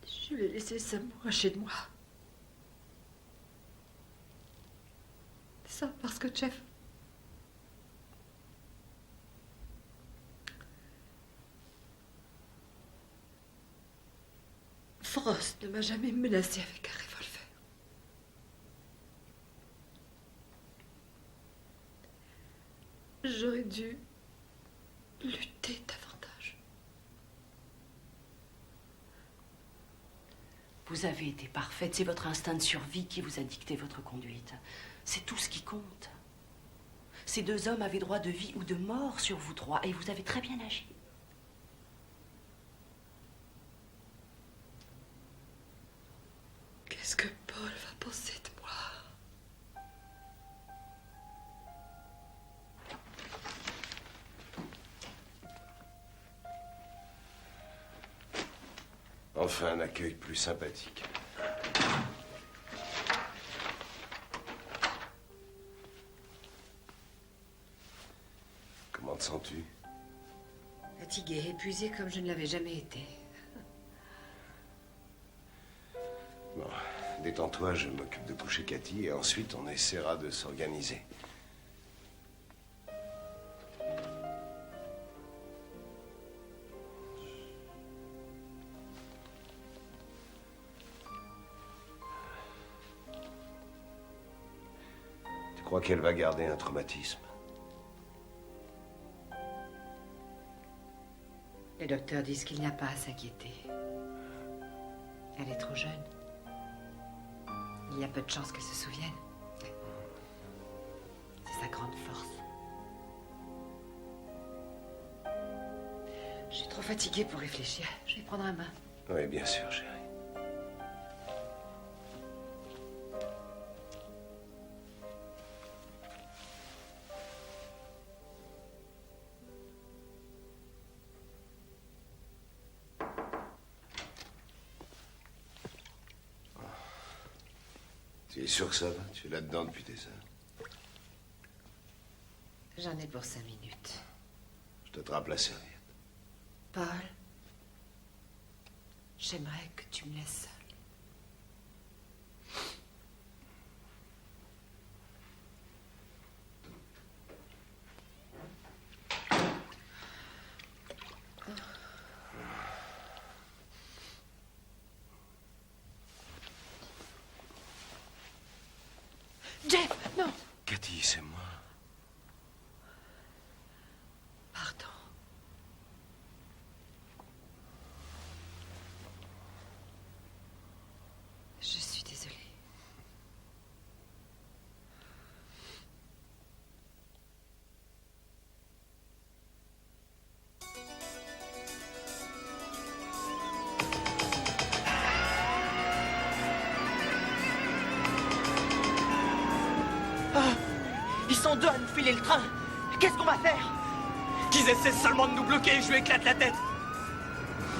Je l'ai laissé s'amouracher de moi. Ça parce que Jeff... Frost ne m'a jamais menacé avec un revolver. J'aurais dû lutter davantage. Vous avez été parfaite. C'est votre instinct de survie qui vous a dicté votre conduite. C'est tout ce qui compte. Ces deux hommes avaient droit de vie ou de mort sur vous trois, et vous avez très bien agi. Qu'est-ce que Paul va penser de moi? Enfin, un accueil plus sympathique. Comment te sens-tu? Fatiguée, épuisée comme je ne l'avais jamais été. Bon, détends-toi, je m'occupe de coucher Cathy et ensuite on essaiera de s'organiser. Tu crois qu'elle va garder un traumatisme? Les docteurs disent qu'il n'y a pas à s'inquiéter. Elle est trop jeune. Il y a peu de chances qu'elle se souvienne. C'est sa grande force. Je suis trop fatiguée pour réfléchir. Je vais prendre un bain. Oui, bien sûr, chérie. Tu es sûr que ça va? Tu es là-dedans depuis des heures. J'en ai pour 5 minutes. Je t'attrape la serviette. Paul, j'aimerais que tu me laisses seule. Jeff, non. Cathy, c'est moi. Pardon. Je suis désolée. Ils sont deux à nous filer le train. Qu'est-ce qu'on va faire? Qu'ils essaient seulement de nous bloquer et je lui éclate la tête.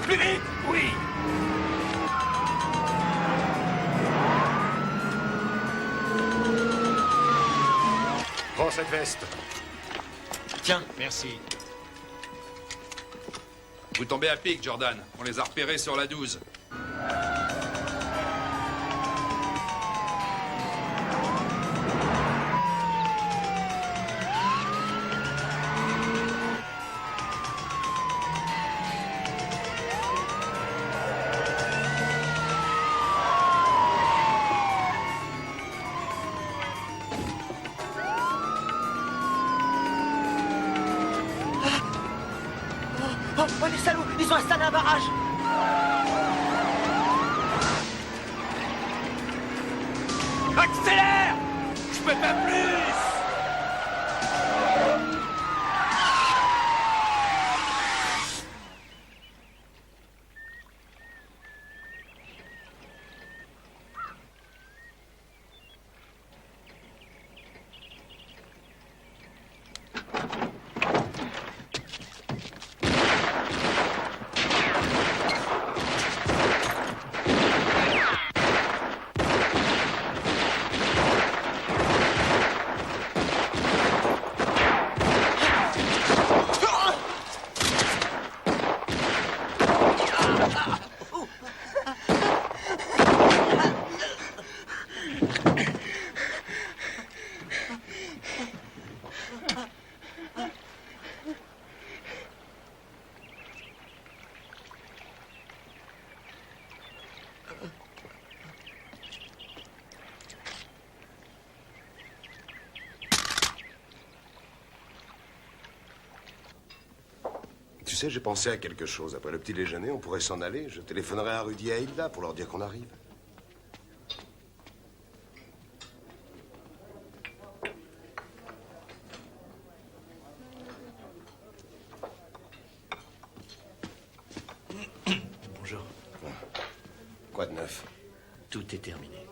Plus vite! Oui! Prends cette veste. Tiens, merci. Vous tombez à pic, Jordan. On les a repérés sur la 12. Oh, les salauds, ils ont installé un barrage. Accélère! Je peux pas plus! Tu sais, j'ai pensé à quelque chose. Après le petit déjeuner, on pourrait s'en aller. Je téléphonerai à Rudy et à Hilda pour leur dire qu'on arrive. Bonjour. Quoi de neuf? Tout est terminé.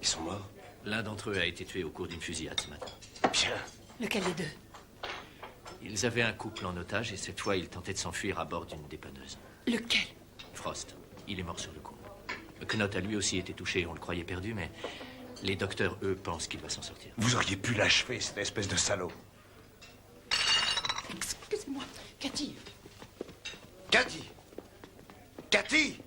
Ils sont morts? L'un d'entre eux a été tué au cours d'une fusillade ce matin. Bien. Lequel des deux? Ils avaient un couple en otage et cette fois, ils tentaient de s'enfuir à bord d'une dépanneuse. Lequel? Frost. Il est mort sur le coup. Knott a lui aussi été touché. On le croyait perdu, mais les docteurs, eux, pensent qu'il va s'en sortir. Vous auriez pu l'achever, cette espèce de salaud. Excuse-moi, Cathy. Cathy! Cathy!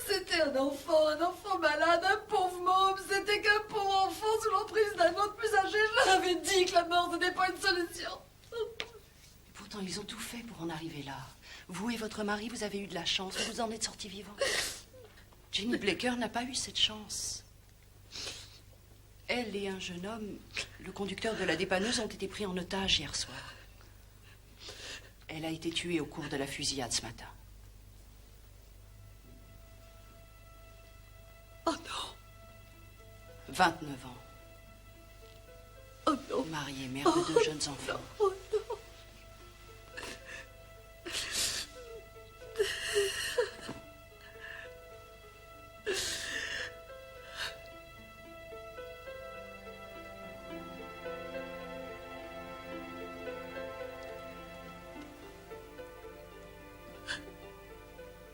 C'était un enfant malade, un pauvre môme. C'était qu'un pauvre enfant sous l'emprise d'un autre plus âgé. Je leur avais dit que la mort, ce n'est pas une solution. Pourtant, ils ont tout fait pour en arriver là. Vous et votre mari, vous avez eu de la chance. Vous en êtes sortis vivants. Jenny Blaker n'a pas eu cette chance. Elle et un jeune homme, le conducteur de la dépanneuse, ont été pris en otage hier soir. Elle a été tuée au cours de la fusillade ce matin. Oh non. 29 ans. Oh non. Mariée, mère de deux jeunes enfants. Oh non.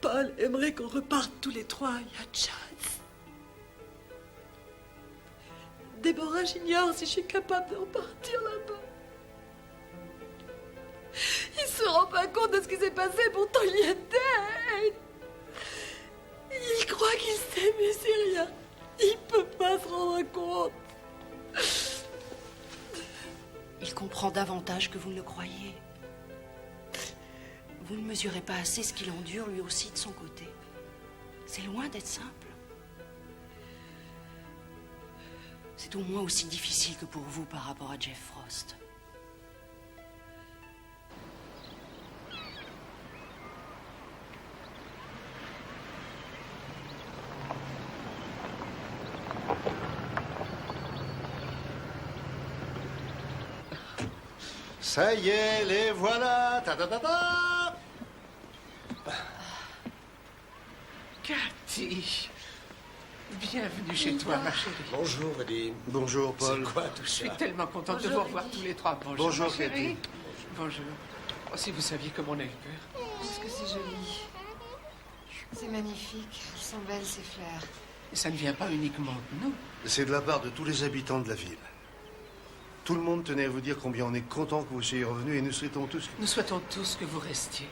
Paul aimerait qu'on reparte tous les trois. Il y a chance. Déborah, j'ignore si je suis capable de repartir là-bas. Il se rend pas compte de ce qui s'est passé, pourtant il y était. Il croit qu'il sait, mais c'est rien. Il peut pas se rendre compte. Il comprend davantage que vous ne le croyez. Vous ne mesurez pas assez ce qu'il endure lui aussi de son côté. C'est loin d'être simple. C'est au moins aussi difficile que pour vous par rapport à Jeff Frost. Ça y est, les voilà. Ta ta ta ta. Cathy, bienvenue chez toi, ma chérie. Bonjour, Eddie. Bonjour, Paul. C'est quoi tout Je ça? suis tellement contente de vous revoir tous les trois. Bonjour, Bonjour, ma chérie. Cathy. Bonjour. Oh, si vous saviez comme on a eu peur. Qu'est-ce que c'est joli. C'est magnifique. Elles sont belles, ces fleurs. Et ça ne vient pas uniquement de nous. C'est de la part de tous les habitants de la ville. Tout le monde tenait à vous dire combien on est content que vous soyez revenus et nous souhaitons tous... Nous souhaitons tous que vous restiez.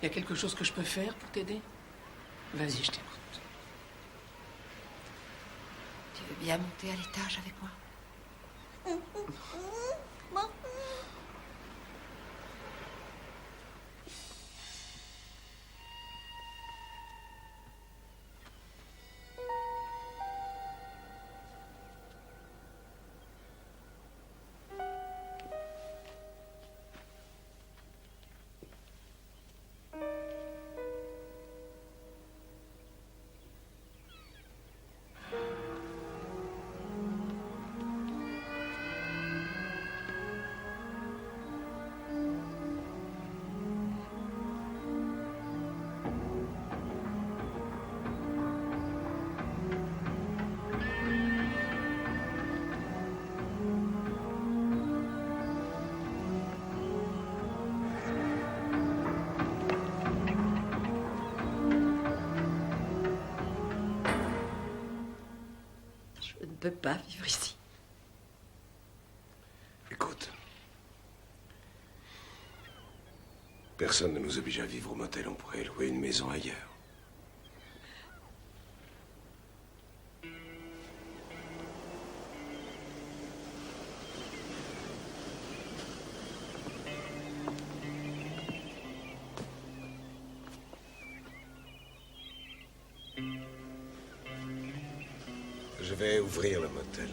Il y a quelque chose que je peux faire pour t'aider? Vas-y, je t'écoute. Tu veux bien monter à l'étage avec moi? Je ne peux pas vivre ici. Écoute. Personne ne nous oblige à vivre au motel. On pourrait louer une maison ailleurs. Je vais ouvrir le motel.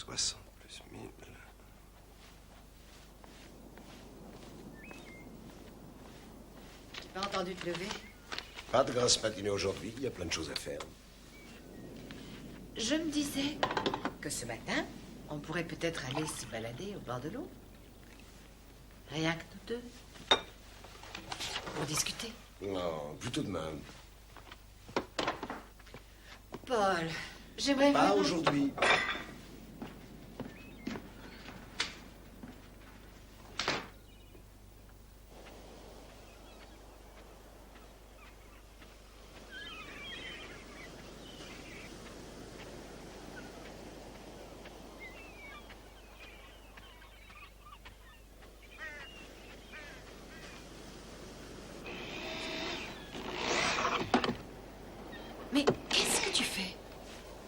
$60 plus 1000. J'ai pas entendu te lever. Pas de grasse matinée aujourd'hui, il y a plein de choses à faire. Je me disais que ce matin, on pourrait peut-être aller se balader au bord de l'eau. Rien que nous deux. Pour discuter. Non, plutôt demain. Paul, j'aimerais Pas vraiment... aujourd'hui. Mais qu'est-ce que tu fais?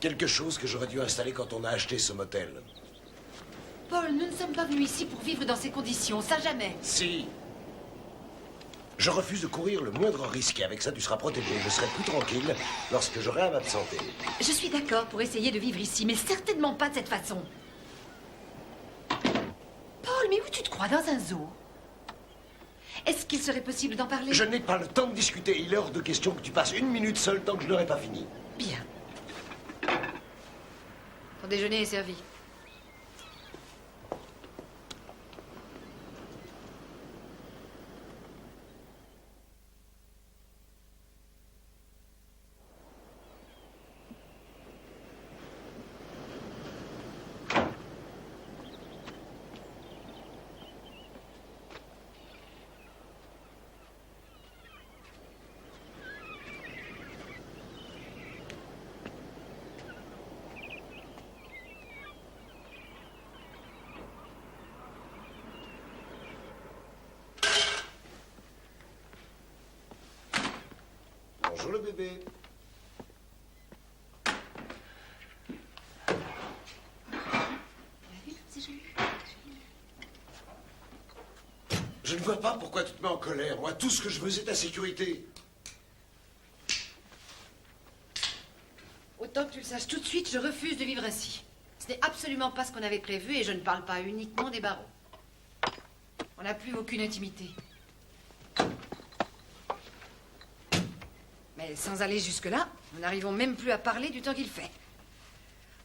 Quelque chose que j'aurais dû installer quand on a acheté ce motel. Paul, nous ne sommes pas venus ici pour vivre dans ces conditions, ça jamais. Si. Je refuse de courir le moindre risque et avec ça tu seras protégé. Je serai plus tranquille lorsque j'aurai un m'absenter. Je suis d'accord pour essayer de vivre ici, mais certainement pas de cette façon. Paul, mais où tu te crois? Dans un zoo? Est-ce qu'il serait possible d'en parler? Je n'ai pas le temps de discuter. Il est hors de question que tu passes 1 minute seule tant que je n'aurai pas fini. Bien. Ton déjeuner est servi. Bonjour le bébé. Je ne vois pas pourquoi tu te mets en colère. Moi, tout ce que je veux, c'est ta sécurité. Autant que tu le saches tout de suite, je refuse de vivre ainsi. Ce n'est absolument pas ce qu'on avait prévu et je ne parle pas uniquement des barreaux. On n'a plus aucune intimité. Mais sans aller jusque-là, nous n'arrivons même plus à parler du temps qu'il fait.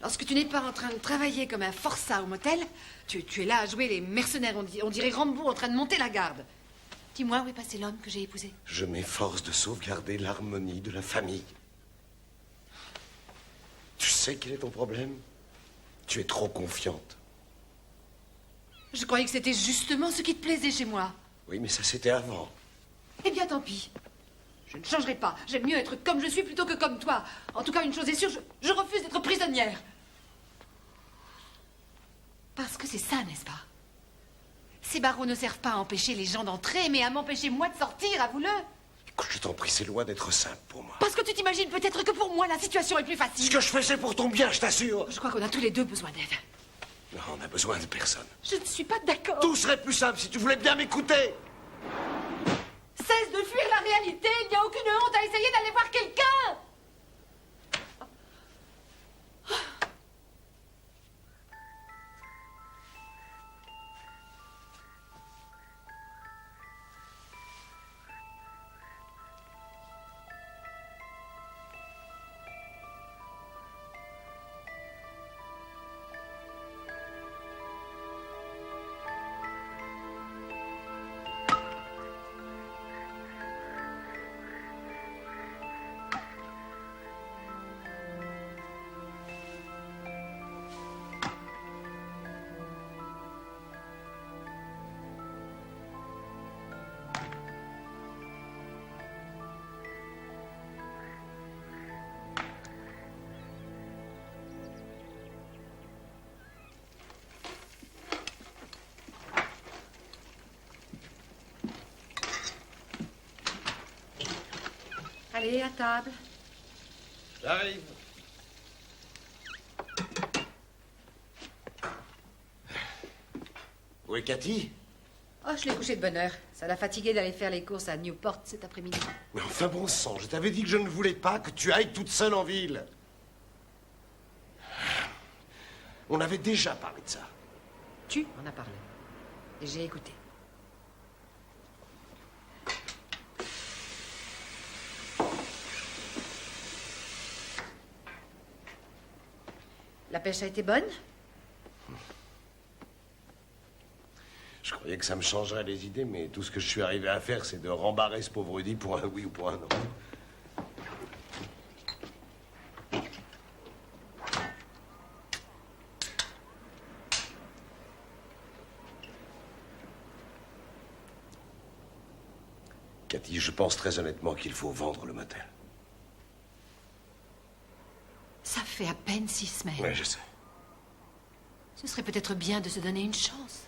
Lorsque tu n'es pas en train de travailler comme un forçat au motel, tu es là à jouer les mercenaires, on dirait Rambo en train de monter la garde. Dis-moi, où est passé l'homme que j'ai épousé? Je m'efforce de sauvegarder l'harmonie de la famille. Tu sais quel est ton problème? Tu es trop confiante. Je croyais que c'était justement ce qui te plaisait chez moi. Oui, mais ça c'était avant. Eh bien, tant pis. Je ne changerai pas. J'aime mieux être comme je suis plutôt que comme toi. En tout cas, une chose est sûre, je refuse d'être prisonnière. Parce que c'est ça, n'est-ce pas? Ces barreaux ne servent pas à empêcher les gens d'entrer, mais à m'empêcher moi de sortir, avoue-le. Écoute, je t'en prie, c'est loin d'être simple pour moi. Parce que tu t'imagines peut-être que pour moi, la situation est plus facile. Ce que je fais, c'est pour ton bien, je t'assure. Je crois qu'on a tous les deux besoin d'aide. Non, on a besoin de personne. Je ne suis pas d'accord. Tout serait plus simple si tu voulais bien m'écouter. Cesse de fuir la réalité. Il n'y a aucune honte à essayer d'aller voir quelqu'un. Allez, à table. J'arrive. Où est Cathy? Oh, je l'ai couché de bonne heure. Ça l'a fatiguée d'aller faire les courses à Newport cet après-midi. Mais enfin, bon sang, je t'avais dit que je ne voulais pas que tu ailles toute seule en ville. On avait déjà parlé de ça. Tu en as parlé. Et j'ai écouté. La pêche a été bonne? Je croyais que ça me changerait les idées, mais tout ce que je suis arrivé à faire, c'est de rembarrer ce pauvre Rudy pour un oui ou pour un non. Cathy, je pense très honnêtement qu'il faut vendre le motel. Ça fait à peine 6 semaines. Oui, je sais. Ce serait peut-être bien de se donner une chance.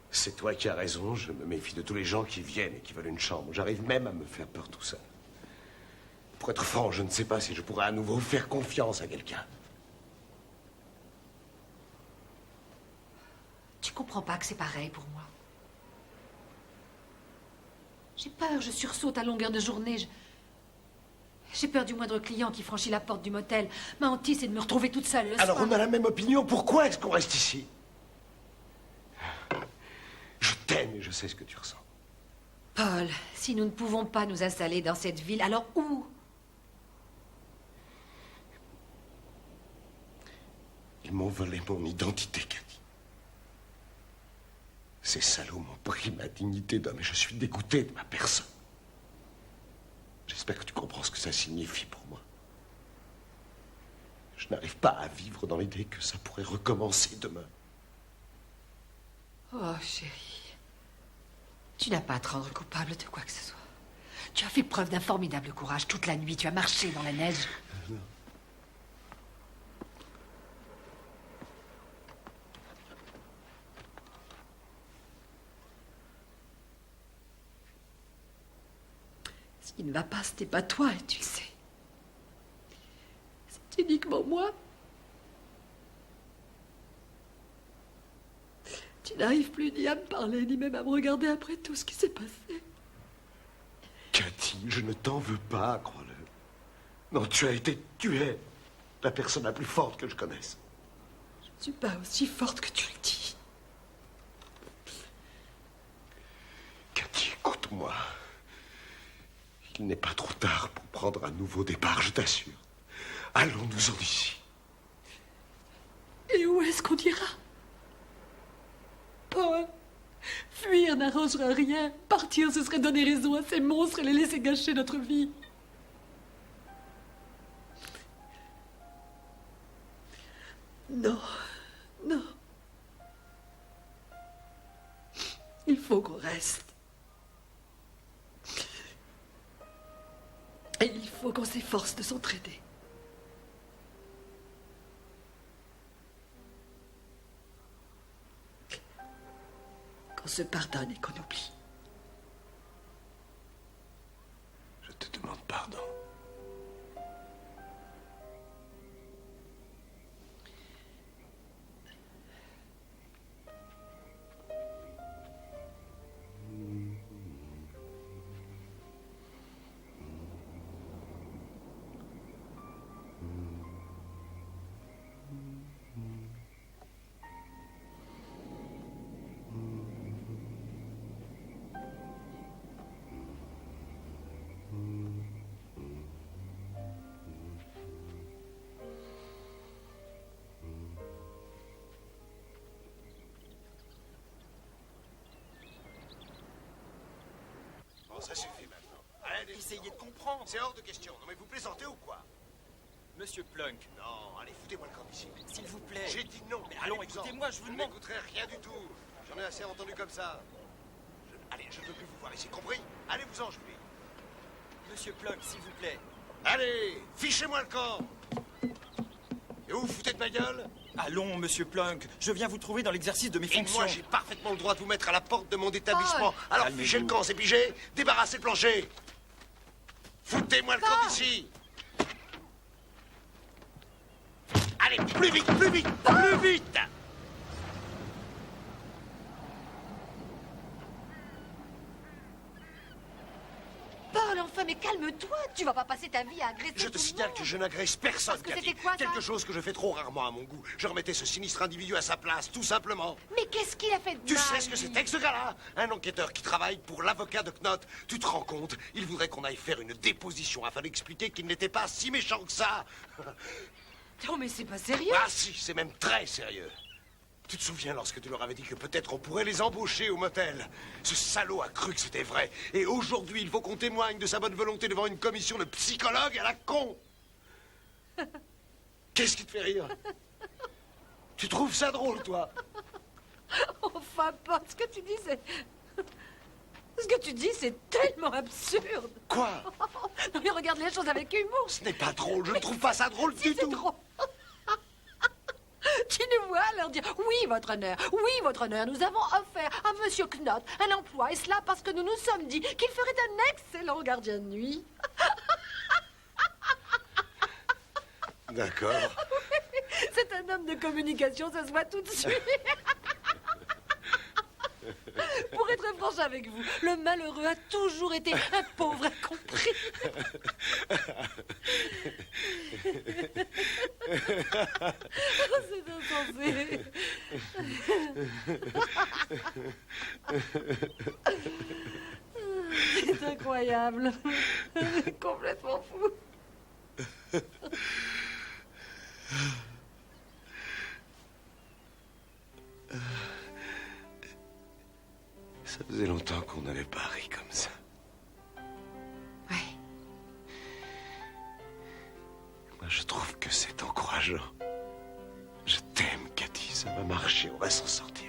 C'est toi qui as raison, je me méfie de tous les gens qui viennent et qui veulent une chambre. J'arrive même à me faire peur tout seul. Pour être franc, je ne sais pas si je pourrais à nouveau faire confiance à quelqu'un. Tu comprends pas que c'est pareil pour moi. J'ai peur, je sursaute à longueur de journée. J'ai peur du moindre client qui franchit la porte du motel. Ma hantise, c'est de me retrouver toute seule le Alors soir. on a la même opinion, pourquoi est-ce qu'on reste ici? Je t'aime et je sais ce que tu ressens. Paul, si nous ne pouvons pas nous installer dans cette ville, alors où? Ils m'ont volé mon identité, Cathy. Ces salauds m'ont pris ma dignité d'homme et je suis dégoûté de ma personne. J'espère que tu comprends ce que ça signifie pour moi. Je n'arrive pas à vivre dans l'idée que ça pourrait recommencer demain. Oh, chérie. Tu n'as pas à te rendre coupable de quoi que ce soit. Tu as fait preuve d'un formidable courage toute la nuit. Tu as marché dans la neige. Non. Ce qui ne va pas, ce n'est pas toi, et tu le sais. C'est uniquement moi. Tu n'arrives plus ni à me parler, ni même à me regarder après tout ce qui s'est passé. Cathy, je ne t'en veux pas, crois-le. Non, tu es la personne la plus forte que je connaisse. Je ne suis pas aussi forte que tu le dis. Cathy, écoute-moi. Il n'est pas trop tard pour prendre un nouveau départ, je t'assure. Allons-nous-en d'ici. Et où est-ce qu'on ira? Paul, fuir n'arrangera rien. Partir, ce serait donner raison à ces monstres et les laisser gâcher notre vie. Non, non. Il faut qu'on reste. Et il faut qu'on s'efforce de s'entraider. Qu'on se pardonne et qu'on oublie. Je te demande pardon. Ça suffit maintenant. Allez, essayez de comprendre. C'est hors de question. Non mais vous plaisantez ou quoi? Monsieur Plunk. Non, allez, foutez-moi le camp d'ici. S'il vous plaît. J'ai dit non. Mais allons, écoutez-moi, je vous demande. Je n'écouterai rien du tout. J'en ai assez entendu comme ça. Allez, je ne veux plus vous voir ici, compris? Allez-vous-en, je vous dis. Monsieur Plunk, s'il vous plaît. Allez, fichez-moi le camp. Et vous vous foutez de ma gueule? Allons, monsieur Plunk. Je viens vous trouver dans l'exercice de mes fonctions. Moi, j'ai parfaitement le droit de vous mettre à la porte de mon établissement. Alors, fichez le camp, c'est pigé. Débarrassez le plancher. Foutez-moi le camp d'ici. Allez, plus vite, plus vite, plus vite. Paul, enfin, mais calme-toi. Tu vas pas passer ta vie à agresser Je te signale que je n'agresse personne, Parce que Cathy. c'était quoi, ça? Quelque chose que je fais trop rarement à mon goût. Je remettais ce sinistre individu à sa place, tout simplement. Mais qu'est-ce qu'il a fait de Tu mal, sais ce que lui? c'était que ce gars-là? Un enquêteur qui travaille pour l'avocat de Knott. Tu te rends compte? Il voudrait qu'on aille faire une déposition afin d'expliquer qu'il n'était pas si méchant que ça. Oh, mais c'est pas sérieux. Ah si, c'est même très sérieux. Tu te souviens lorsque tu leur avais dit que peut-être on pourrait les embaucher au motel? Ce salaud a cru que c'était vrai. Et aujourd'hui, il faut qu'on témoigne de sa bonne volonté devant une commission de psychologues à la con. Qu'est-ce qui te fait rire? Tu trouves ça drôle, toi? Enfin, Paul, ce que tu dis, c'est... Ce que tu dis, c'est tellement absurde. Quoi? Non, mais regarde les choses avec humour. Ce n'est pas drôle, je ne trouve pas ça drôle du tout. Drôle. Tu nous vois leur dire « Oui, votre honneur, nous avons offert à Monsieur Knott un emploi, et cela parce que nous nous sommes dit qu'il ferait un excellent gardien de nuit. » D'accord. Oui, c'est un homme de communication, ça se voit tout de suite. Pour être franche avec vous, le malheureux a toujours été un pauvre incompris. Oh, c'est insensé. incroyable. Complètement fou. Ça faisait longtemps qu'on n'avait pas ri comme ça. Ouais. Moi, je trouve que c'est encourageant. Je t'aime, Cathy. Ça va marcher. On va s'en sortir.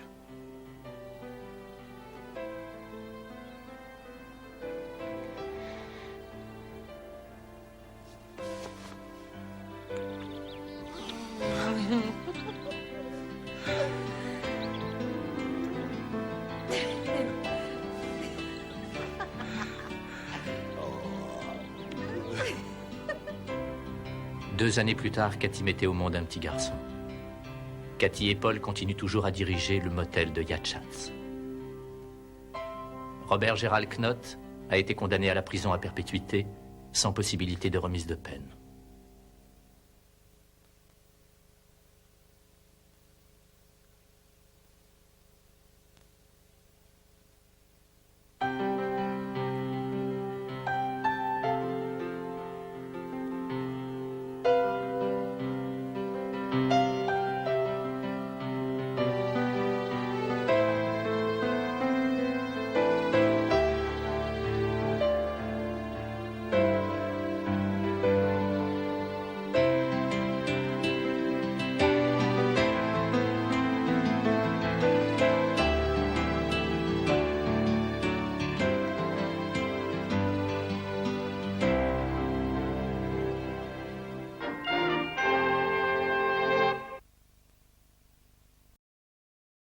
Deux années plus tard, Cathy mettait au monde un petit garçon. Cathy et Paul continuent toujours à diriger le motel de Yatchatz. Robert Gérald Knott a été condamné à la prison à perpétuité, sans possibilité de remise de peine.